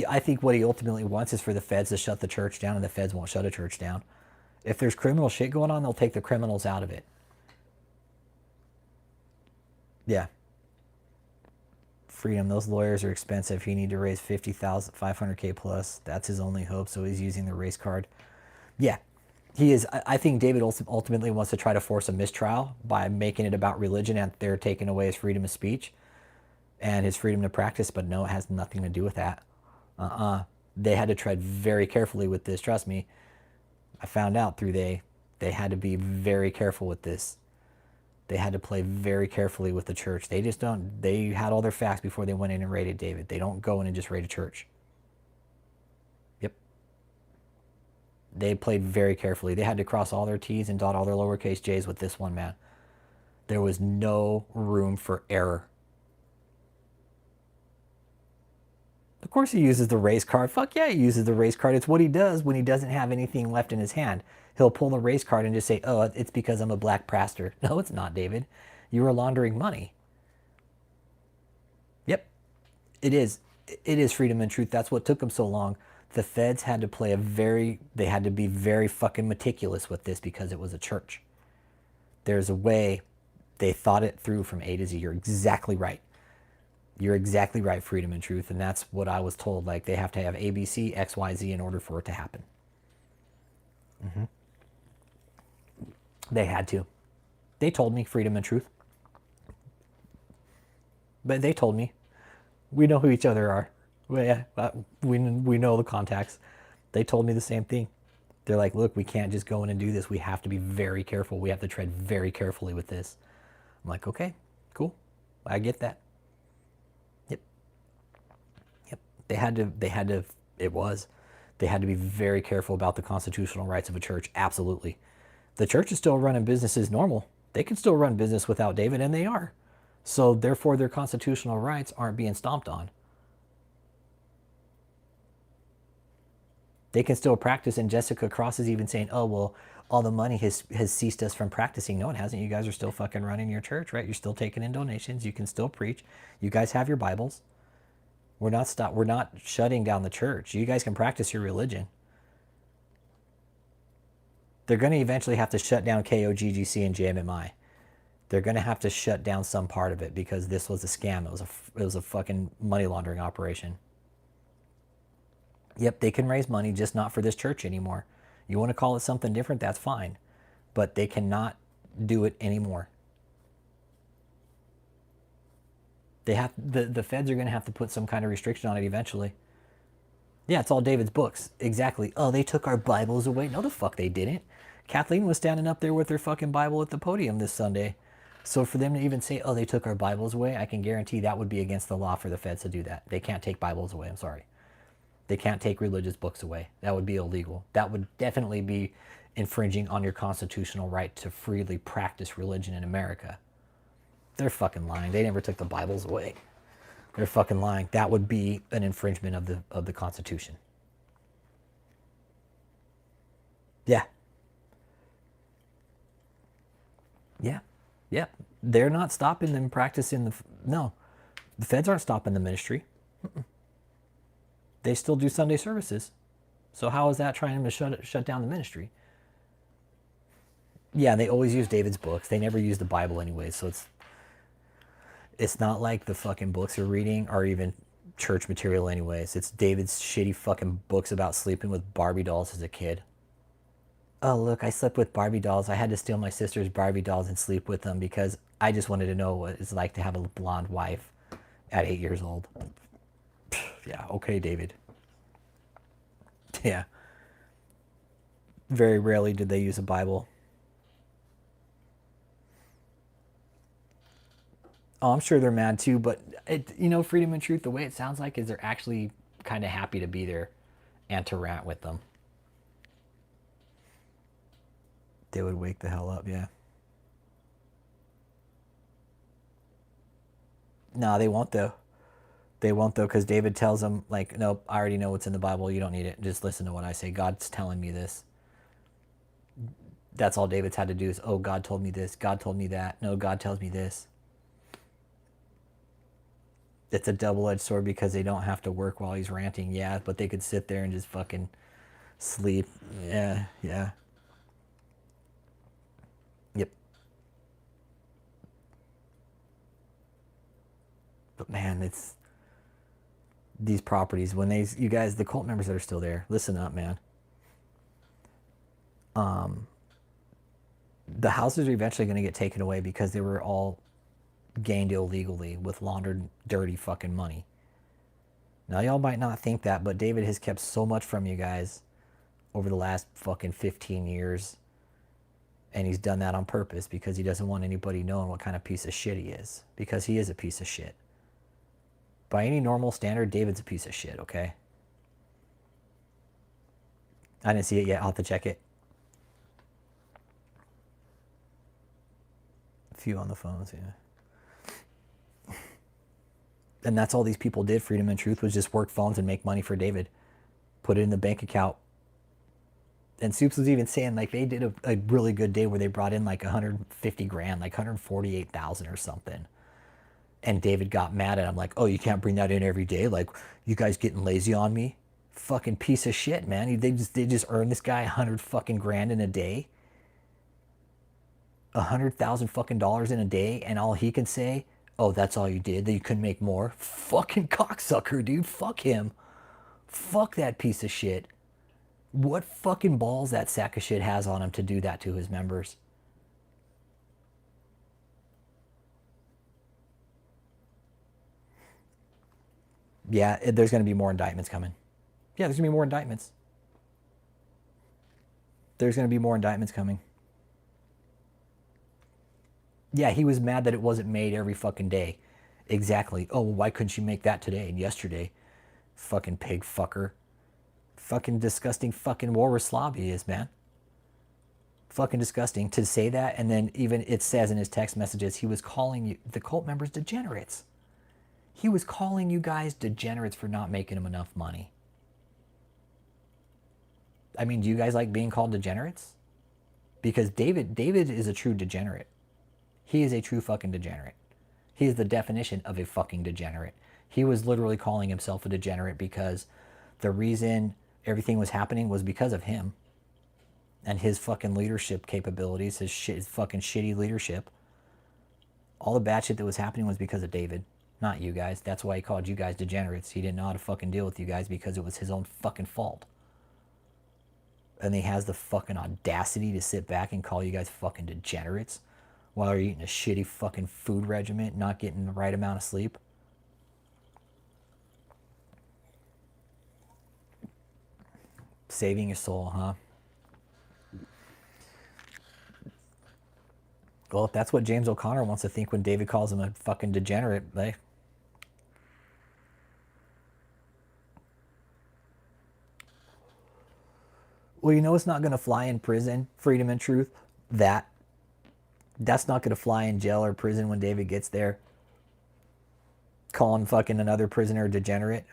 I think what he ultimately wants is for the feds to shut the church down, and the feds won't shut a church down. If there's criminal shit going on, they'll take the criminals out of it. Yeah. Freedom, those lawyers are expensive. He need to raise 50,000, 500K plus. That's his only hope, so he's using the race card. Yeah, he is. I think David ultimately wants to try to force a mistrial by making it about religion, and they're taking away his freedom of speech and his freedom to practice, but no, it has nothing to do with that. They had to tread very carefully with this. Trust me. I found out through they had to be very careful with this. They had to play very carefully with the church. They just don't, they had all their facts before they went in and raided David. They don't go in and just raid a church. Yep. They played very carefully. They had to cross all their T's and dot all their lowercase j's with this one man. There was no room for error. Of course he uses the race card. Fuck yeah, he uses the race card. It's what he does when he doesn't have anything left in his hand. He'll pull the race card and just say, oh, it's because I'm a black pastor. No, it's not, David. You are laundering money. Yep, it is. It is freedom and truth. That's what took them so long. The feds had to play they had to be very fucking meticulous with this because it was a church. There's a way they thought it through from A to Z. You're exactly right. You're exactly right, freedom and truth. And that's what I was told. Like, they have to have A, B, C, X, Y, Z in order for it to happen. Mm-hmm. They had to. They told me freedom and truth. But they told me. We know who each other are. We know the contacts. They told me the same thing. They're like, look, we can't just go in and do this. We have to be very careful. We have to tread very carefully with this. I'm like, okay, cool. I get that. They had to they had to be very careful about the constitutional rights of a church. Absolutely. The church is still running business as normal. They can still run business without David, and they are. So therefore their constitutional rights aren't being stomped on. They can still practice, and Jessica Cross is even saying, oh, well, all the money has ceased us from practicing. No, it hasn't. You guys are still fucking running your church, right? You're still taking in donations. You can still preach. You guys have your Bibles. We're not shutting down the church. You guys can practice your religion. They're going to eventually have to shut down KOGGC and JMMI. They're going to have to shut down some part of it because this was a scam. It was a fucking money laundering operation. Yep, they can raise money, just not for this church anymore. You want to call it something different, that's fine. But they cannot do it anymore. The feds are going to have to put some kind of restriction on it eventually. Yeah, it's all David's books. Exactly. Oh, they took our Bibles away. No, the fuck they didn't. Kathleen was standing up there with her fucking Bible at the podium this Sunday. So for them to even say, oh, they took our Bibles away, I can guarantee that would be against the law for the feds to do that. They can't take Bibles away. I'm sorry. They can't take religious books away. That would be illegal. That would definitely be infringing on your constitutional right to freely practice religion in America. They're fucking lying. They never took the Bibles away. They're fucking lying. That would be an infringement of the Constitution. Yeah. Yeah. Yeah. They're not stopping them practicing no. The feds aren't stopping the ministry. They still do Sunday services. So how is that trying to shut down the ministry? Yeah, they always use David's books. They never use the Bible anyway, so it's not like the fucking books you're reading are even church material anyways. It's David's shitty fucking books about sleeping with Barbie dolls as a kid. Oh, look, I slept with Barbie dolls. I had to steal my sister's Barbie dolls and sleep with them because I just wanted to know what it's like to have a blonde wife at 8 years old. Yeah, okay, David. Yeah. Very rarely did they use a Bible. Oh, I'm sure they're mad too, but freedom and truth, the way it sounds like is they're actually kind of happy to be there and to rant with them. They would wake the hell up, yeah. No, they won't though. They won't though, because David tells them, like, nope, I already know what's in the Bible. You don't need it. Just listen to what I say. God's telling me this. That's all David's had to do is, oh, God told me this. God told me that. No, God tells me this. It's a double-edged sword because they don't have to work while he's ranting, yeah, but they could sit there and just fucking sleep. Yeah, yeah. Yep. But man, it's these properties when you guys, the cult members that are still there, listen up, man. The houses are eventually going to get taken away because they were all gained illegally with laundered, dirty fucking money. Now, y'all might not think that, but David has kept so much from you guys over the last fucking 15 years. And he's done that on purpose because he doesn't want anybody knowing what kind of piece of shit he is. Because he is a piece of shit. By any normal standard, David's a piece of shit, okay? I didn't see it yet. I'll have to check it. A few on the phones, yeah. And that's all these people did, Freedom and Truth, was just work phones and make money for David. Put it in the bank account. And Soups was even saying, like, they did a really good day where they brought in like 150 grand, like 148,000 or something. And David got mad at him, like, oh, you can't bring that in every day? Like, you guys getting lazy on me? Fucking piece of shit, man. They just earned this guy 100 fucking grand in a day. 100,000 fucking dollars in a day, and all he can say, oh, that's all you did? That you couldn't make more? Fucking cocksucker, dude. Fuck him. Fuck that piece of shit. What fucking balls that sack of shit has on him to do that to his members? Yeah, there's going to be more indictments coming. Yeah, there's going to be more indictments. There's going to be more indictments coming. Yeah, he was mad that it wasn't made every fucking day. Exactly. Oh, well, why couldn't you make that today and yesterday? Fucking pig fucker. Fucking disgusting fucking walrus slob he is, man. Fucking disgusting to say that. And then even it says in his text messages, he was calling you, the cult members, degenerates. He was calling you guys degenerates for not making him enough money. I mean, do you guys like being called degenerates? Because David is a true degenerate. He is a true fucking degenerate. He is the definition of a fucking degenerate. He was literally calling himself a degenerate because the reason everything was happening was because of him and his fucking leadership capabilities, his fucking shitty leadership. All the bad shit that was happening was because of David, not you guys. That's why he called you guys degenerates. He didn't know how to fucking deal with you guys because it was his own fucking fault. And he has the fucking audacity to sit back and call you guys fucking degenerates while you're eating a shitty fucking food regimen, not getting the right amount of sleep. Saving your soul, huh? Well, if that's what James O'Connor wants to think when David calls him a fucking degenerate, like, well, you know it's not going to fly in prison, freedom and truth. That's not going to fly in jail or prison when David gets there. Calling fucking another prisoner a degenerate.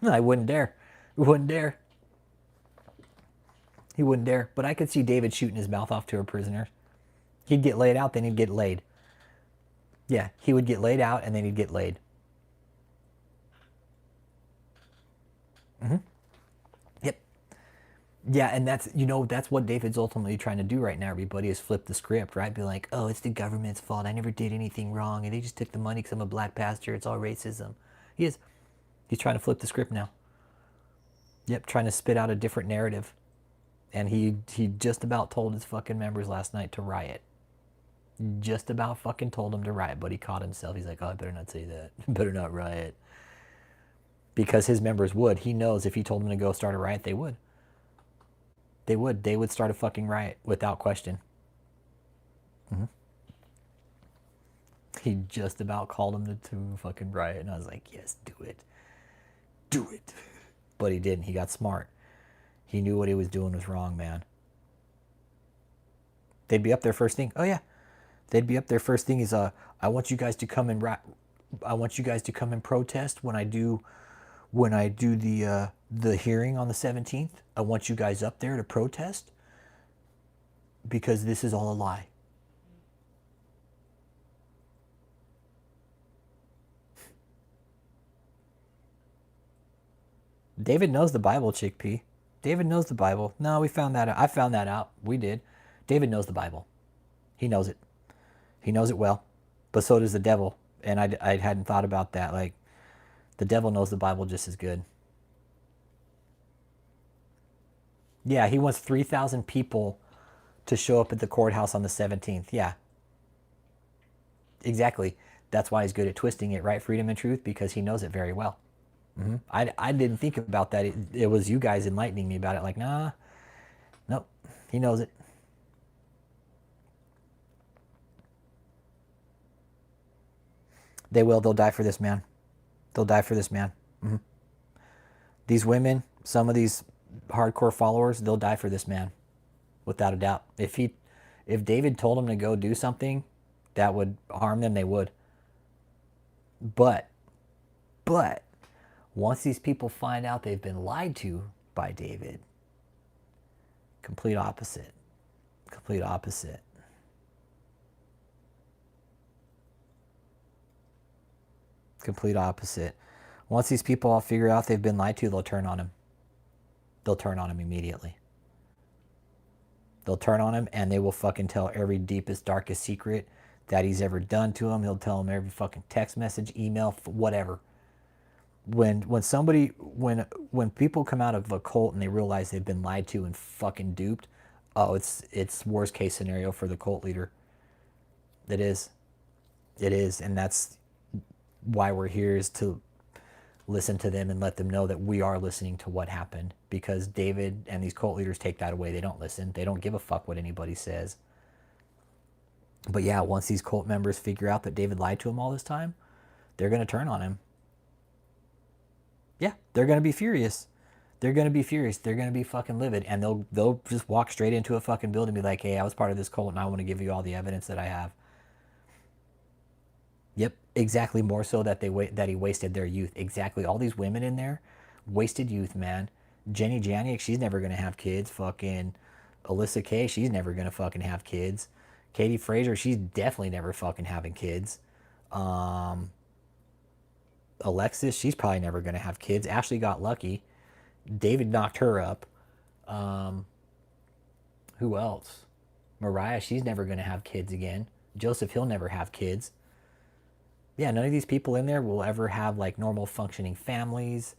I wouldn't dare. Wouldn't dare. He wouldn't dare. But I could see David shooting his mouth off to a prisoner. He'd get laid out, then he'd get laid. Yeah, he would get laid out, and then he'd get laid. Yep. Yeah, and that's what David's ultimately trying to do right now, everybody, is flip the script, right? Be like, oh, it's the government's fault. I never did anything wrong, and they just took the money because I'm a black pastor. It's all racism. He is. He's trying to flip the script now. Yep, trying to spit out a different narrative. And he just about told his fucking members last night to riot. Just about fucking told them to riot, but he caught himself. He's like, oh, I better not say that. Better not riot. Because his members would. He knows if he told them to go start a riot, they would. They would. They would start a fucking riot without question. He just about called him to fucking riot, and I was like, yes, do it. Do it. But he didn't. He got smart. He knew what he was doing was wrong, man. They'd be up there first thing. Oh yeah, they'd be up there first thing is I want you guys to come and I want you guys to come and protest when I do the hearing on the 17th. I want you guys up there to protest because this is all a lie. David knows the Bible, Chick P. David knows the Bible. No, we found that out. I found that out. We did. David knows the Bible. He knows it. He knows it well. But so does the devil. And I hadn't thought about that. Like, the devil knows the Bible just as good. Yeah, he wants 3,000 people to show up at the courthouse on the 17th. Yeah. Exactly. That's why he's good at twisting it, right? Freedom and truth, because he knows it very well. I didn't think about that. It was you guys enlightening me about it. Like, nah, nope. He knows it. They will. They'll die for this man. They'll die for this man. These women, some of these hardcore followers, they'll die for this man, without a doubt. If David told them to go do something that would harm them, they would. But once these people find out they've been lied to by David, complete opposite. Complete opposite. Complete opposite. Once these people all figure out they've been lied to, they'll turn on him. They'll turn on him immediately. They'll turn on him, and they will fucking tell every deepest, darkest secret that he's ever done to him. He'll tell them every fucking text message, email, whatever. When people come out of a cult and they realize they've been lied to and fucking duped, oh, it's worst case scenario for the cult leader. It is, and that's why we're here, is to listen to them and let them know that we are listening to what happened, because David and these cult leaders take that away. They don't listen. They don't give a fuck what anybody says. But yeah, once these cult members figure out that David lied to them all this time, they're going to turn on him. Yeah, they're going to be furious. They're going to be furious. They're going to be fucking livid. And they'll just walk straight into a fucking building and be like, hey, I was part of this cult and I want to give you all the evidence that I have. Yep, exactly. More so that that he wasted their youth. Exactly. All these women in there, wasted youth, man. Jenny Janiak, she's never going to have kids. Fucking Alyssa Kay, she's never going to fucking have kids. Katie Fraser, she's definitely never fucking having kids. Alexis, she's probably never going to have kids. Ashley got lucky. David knocked her up. Who else? Mariah, she's never going to have kids again. Joseph, he'll never have kids. Yeah, none of these people in there will ever have like normal functioning families.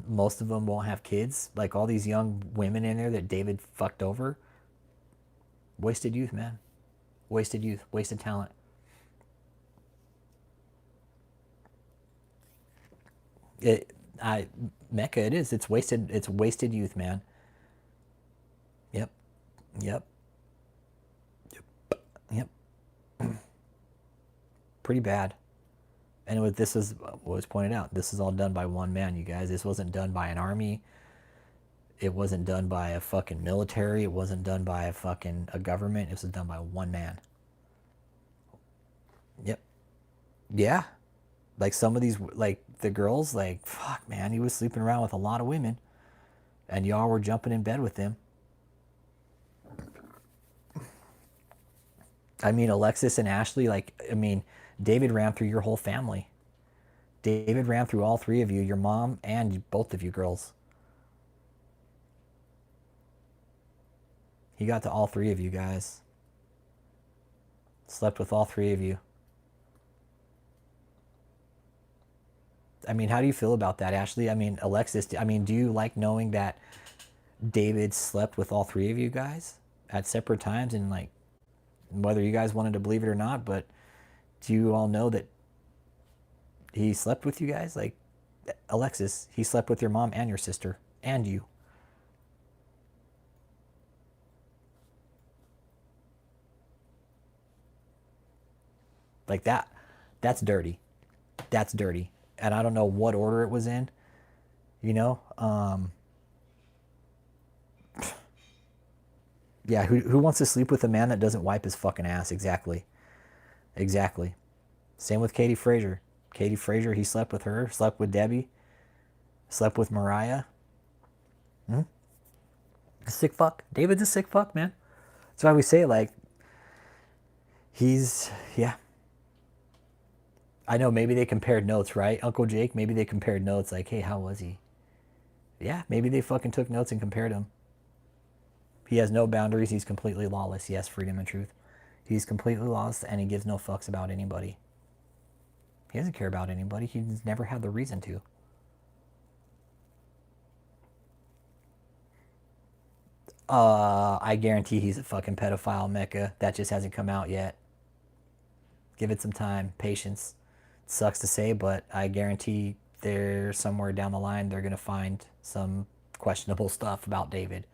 Most of them won't have kids. Like all these young women in there that David fucked over. Wasted youth, man. Wasted youth. Wasted talent. Mecca, it is. It's wasted. It's wasted youth, man. Yep. Yep. Yep. Pretty bad. And this is what was pointed out. This is all done by one man, you guys. This wasn't done by an army. It wasn't done by a fucking military. It wasn't done by a government. It was done by one man. Yep. Yeah. Like some of these, like the girls, like, fuck, man, he was sleeping around with a lot of women, and y'all were jumping in bed with him. I mean, Alexis and Ashley, like, I mean, David ran through your whole family. David ran through all three of you, your mom and both of you girls. He got to all three of you guys. Slept with all three of you. I mean, how do you feel about that, Ashley? I mean, Alexis, I mean, do you like knowing that David slept with all three of you guys at separate times, and like, whether you guys wanted to believe it or not, but do you all know that he slept with you guys? Like, Alexis, he slept with your mom and your sister and you. Like that, that's dirty. That's dirty. And I don't know what order it was in, you know? Yeah, who wants to sleep with a man that doesn't wipe his fucking ass? Exactly. Exactly. Same with Katie Frazier. Katie Frazier, he slept with her, slept with Debbie, slept with Mariah. Hmm? A sick fuck. David's a sick fuck, man. That's why we say, like, he's, yeah. I know maybe they compared notes, right? Uncle Jake, maybe they compared notes, like, hey, how was he? Yeah, maybe they fucking took notes and compared him. He has no boundaries. He's completely lawless. Yes, freedom and truth. He's completely lost, and he gives no fucks about anybody. He doesn't care about anybody. He's never had the reason to. I guarantee he's a fucking pedophile, Mecca. That just hasn't come out yet. Give it some time, patience. It sucks to say, but I guarantee there somewhere down the line they're gonna find some questionable stuff about David.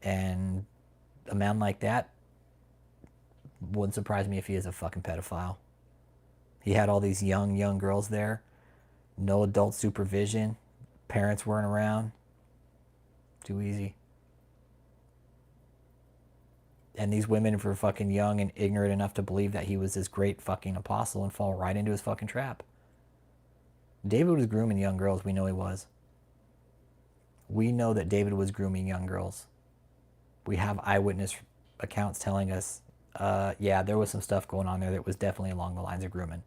And a man like that wouldn't surprise me if he is a fucking pedophile. He had all these young girls there, no adult supervision, parents weren't around. Too easy. And these women were fucking young and ignorant enough to believe that he was this great fucking apostle and fall right into his fucking trap. David was grooming young girls. We know he was. We know that David was grooming young girls. We have eyewitness accounts telling us, yeah, there was some stuff going on there that was definitely along the lines of grooming.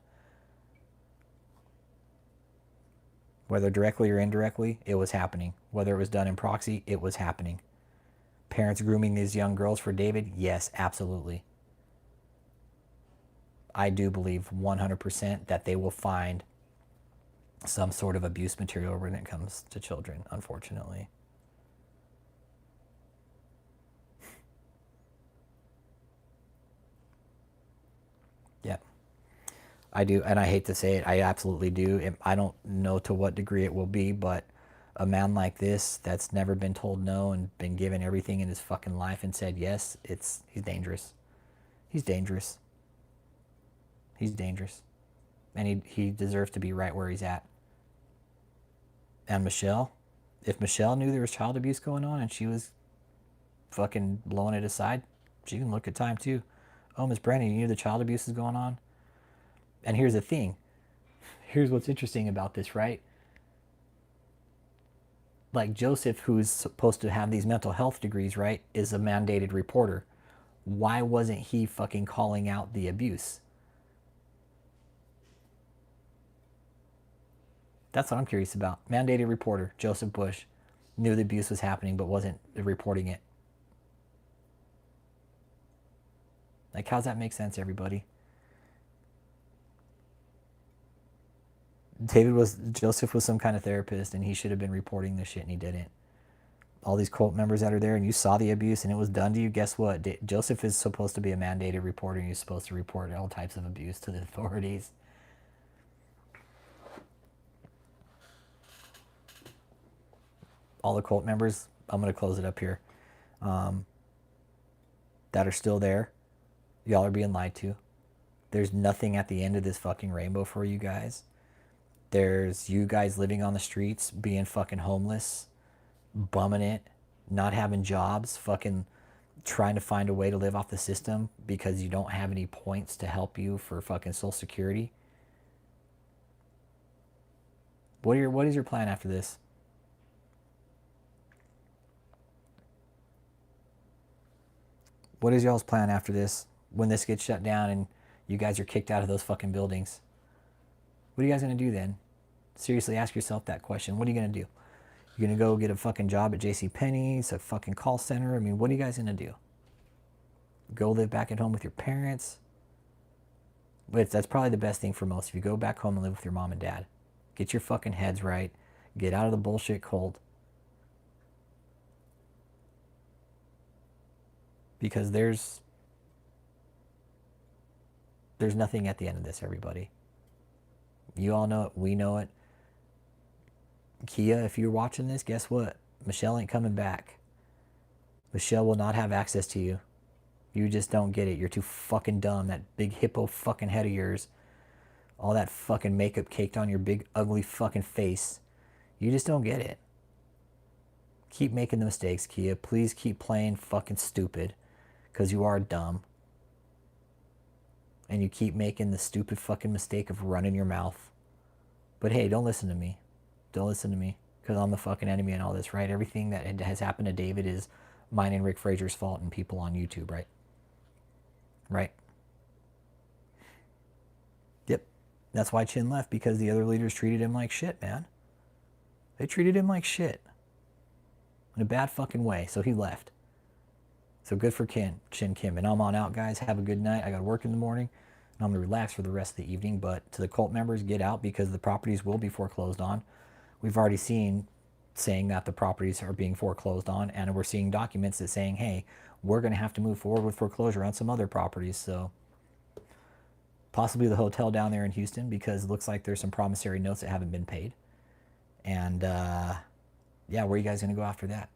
Whether directly or indirectly, it was happening. Whether it was done in proxy, it was happening. Parents grooming these young girls for David? Yes, absolutely. I do believe 100% that they will find some sort of abuse material when it comes to children, unfortunately. Yeah, I do. And I hate to say it, I absolutely do. I don't know to what degree it will be, but a man like this that's never been told no and been given everything in his fucking life and said yes, he's dangerous. He's dangerous. He's dangerous. And he deserves to be right where he's at. And Michelle, if Michelle knew there was child abuse going on and she was fucking blowing it aside, she can look at time too. Oh, Miss Brandon, you knew the child abuse is going on? And here's the thing. Here's what's interesting about this, right? Like Joseph, who's supposed to have these mental health degrees, right, is a mandated reporter. Why wasn't he fucking calling out the abuse? That's what I'm curious about. Mandated reporter, Joseph Bush, knew the abuse was happening but wasn't reporting it. Like, how's that make sense, everybody? Joseph was some kind of therapist and he should have been reporting this shit and he didn't. All these cult members that are there and you saw the abuse and it was done to you, guess what? Joseph is supposed to be a mandated reporter and he's supposed to report all types of abuse to the authorities. All the cult members, I'm going to close it up here, that are still there, y'all are being lied to. There's nothing at the end of this fucking rainbow for you guys. There's you guys living on the streets, being fucking homeless, bumming it, not having jobs, fucking trying to find a way to live off the system because you don't have any points to help you for fucking Social Security. What is your plan after this? What is y'all's plan after this? When this gets shut down and you guys are kicked out of those fucking buildings, what are you guys gonna do then? Seriously, ask yourself that question. What are you gonna do? You're gonna go get a fucking job at J.C. Penney's, a fucking call center? I mean, what are you guys gonna do? Go live back at home with your parents? But that's probably the best thing for most of you. Go back home and live with your mom and dad. Get your fucking heads right. Get out of the bullshit cold. Because there's nothing at the end of this, everybody. You all know it. We know it. Kia, if you're watching this, guess what? Michelle ain't coming back. Michelle will not have access to you. You just don't get it. You're too fucking dumb. That big hippo fucking head of yours. All that fucking makeup caked on your big ugly fucking face. You just don't get it. Keep making the mistakes, Kia. Please keep playing fucking stupid. Because you are dumb. And you keep making the stupid fucking mistake of running your mouth. But hey, don't listen to me. Don't listen to me. Because I'm the fucking enemy in all this, right? Everything that has happened to David is mine and Rick Fraser's fault and people on YouTube, right? Right? Yep. That's why Chin left, because the other leaders treated him like shit, man. They treated him like shit. In a bad fucking way, so he left. So good for Chin Kim. And I'm on out, guys. Have a good night. I got to work in the morning, and I'm going to relax for the rest of the evening. But to the cult members, get out, because the properties will be foreclosed on. We've already seen saying that the properties are being foreclosed on, and we're seeing documents that saying, hey, we're going to have to move forward with foreclosure on some other properties. So possibly the hotel down there in Houston, because it looks like there's some promissory notes that haven't been paid. And yeah, where are you guys going to go after that?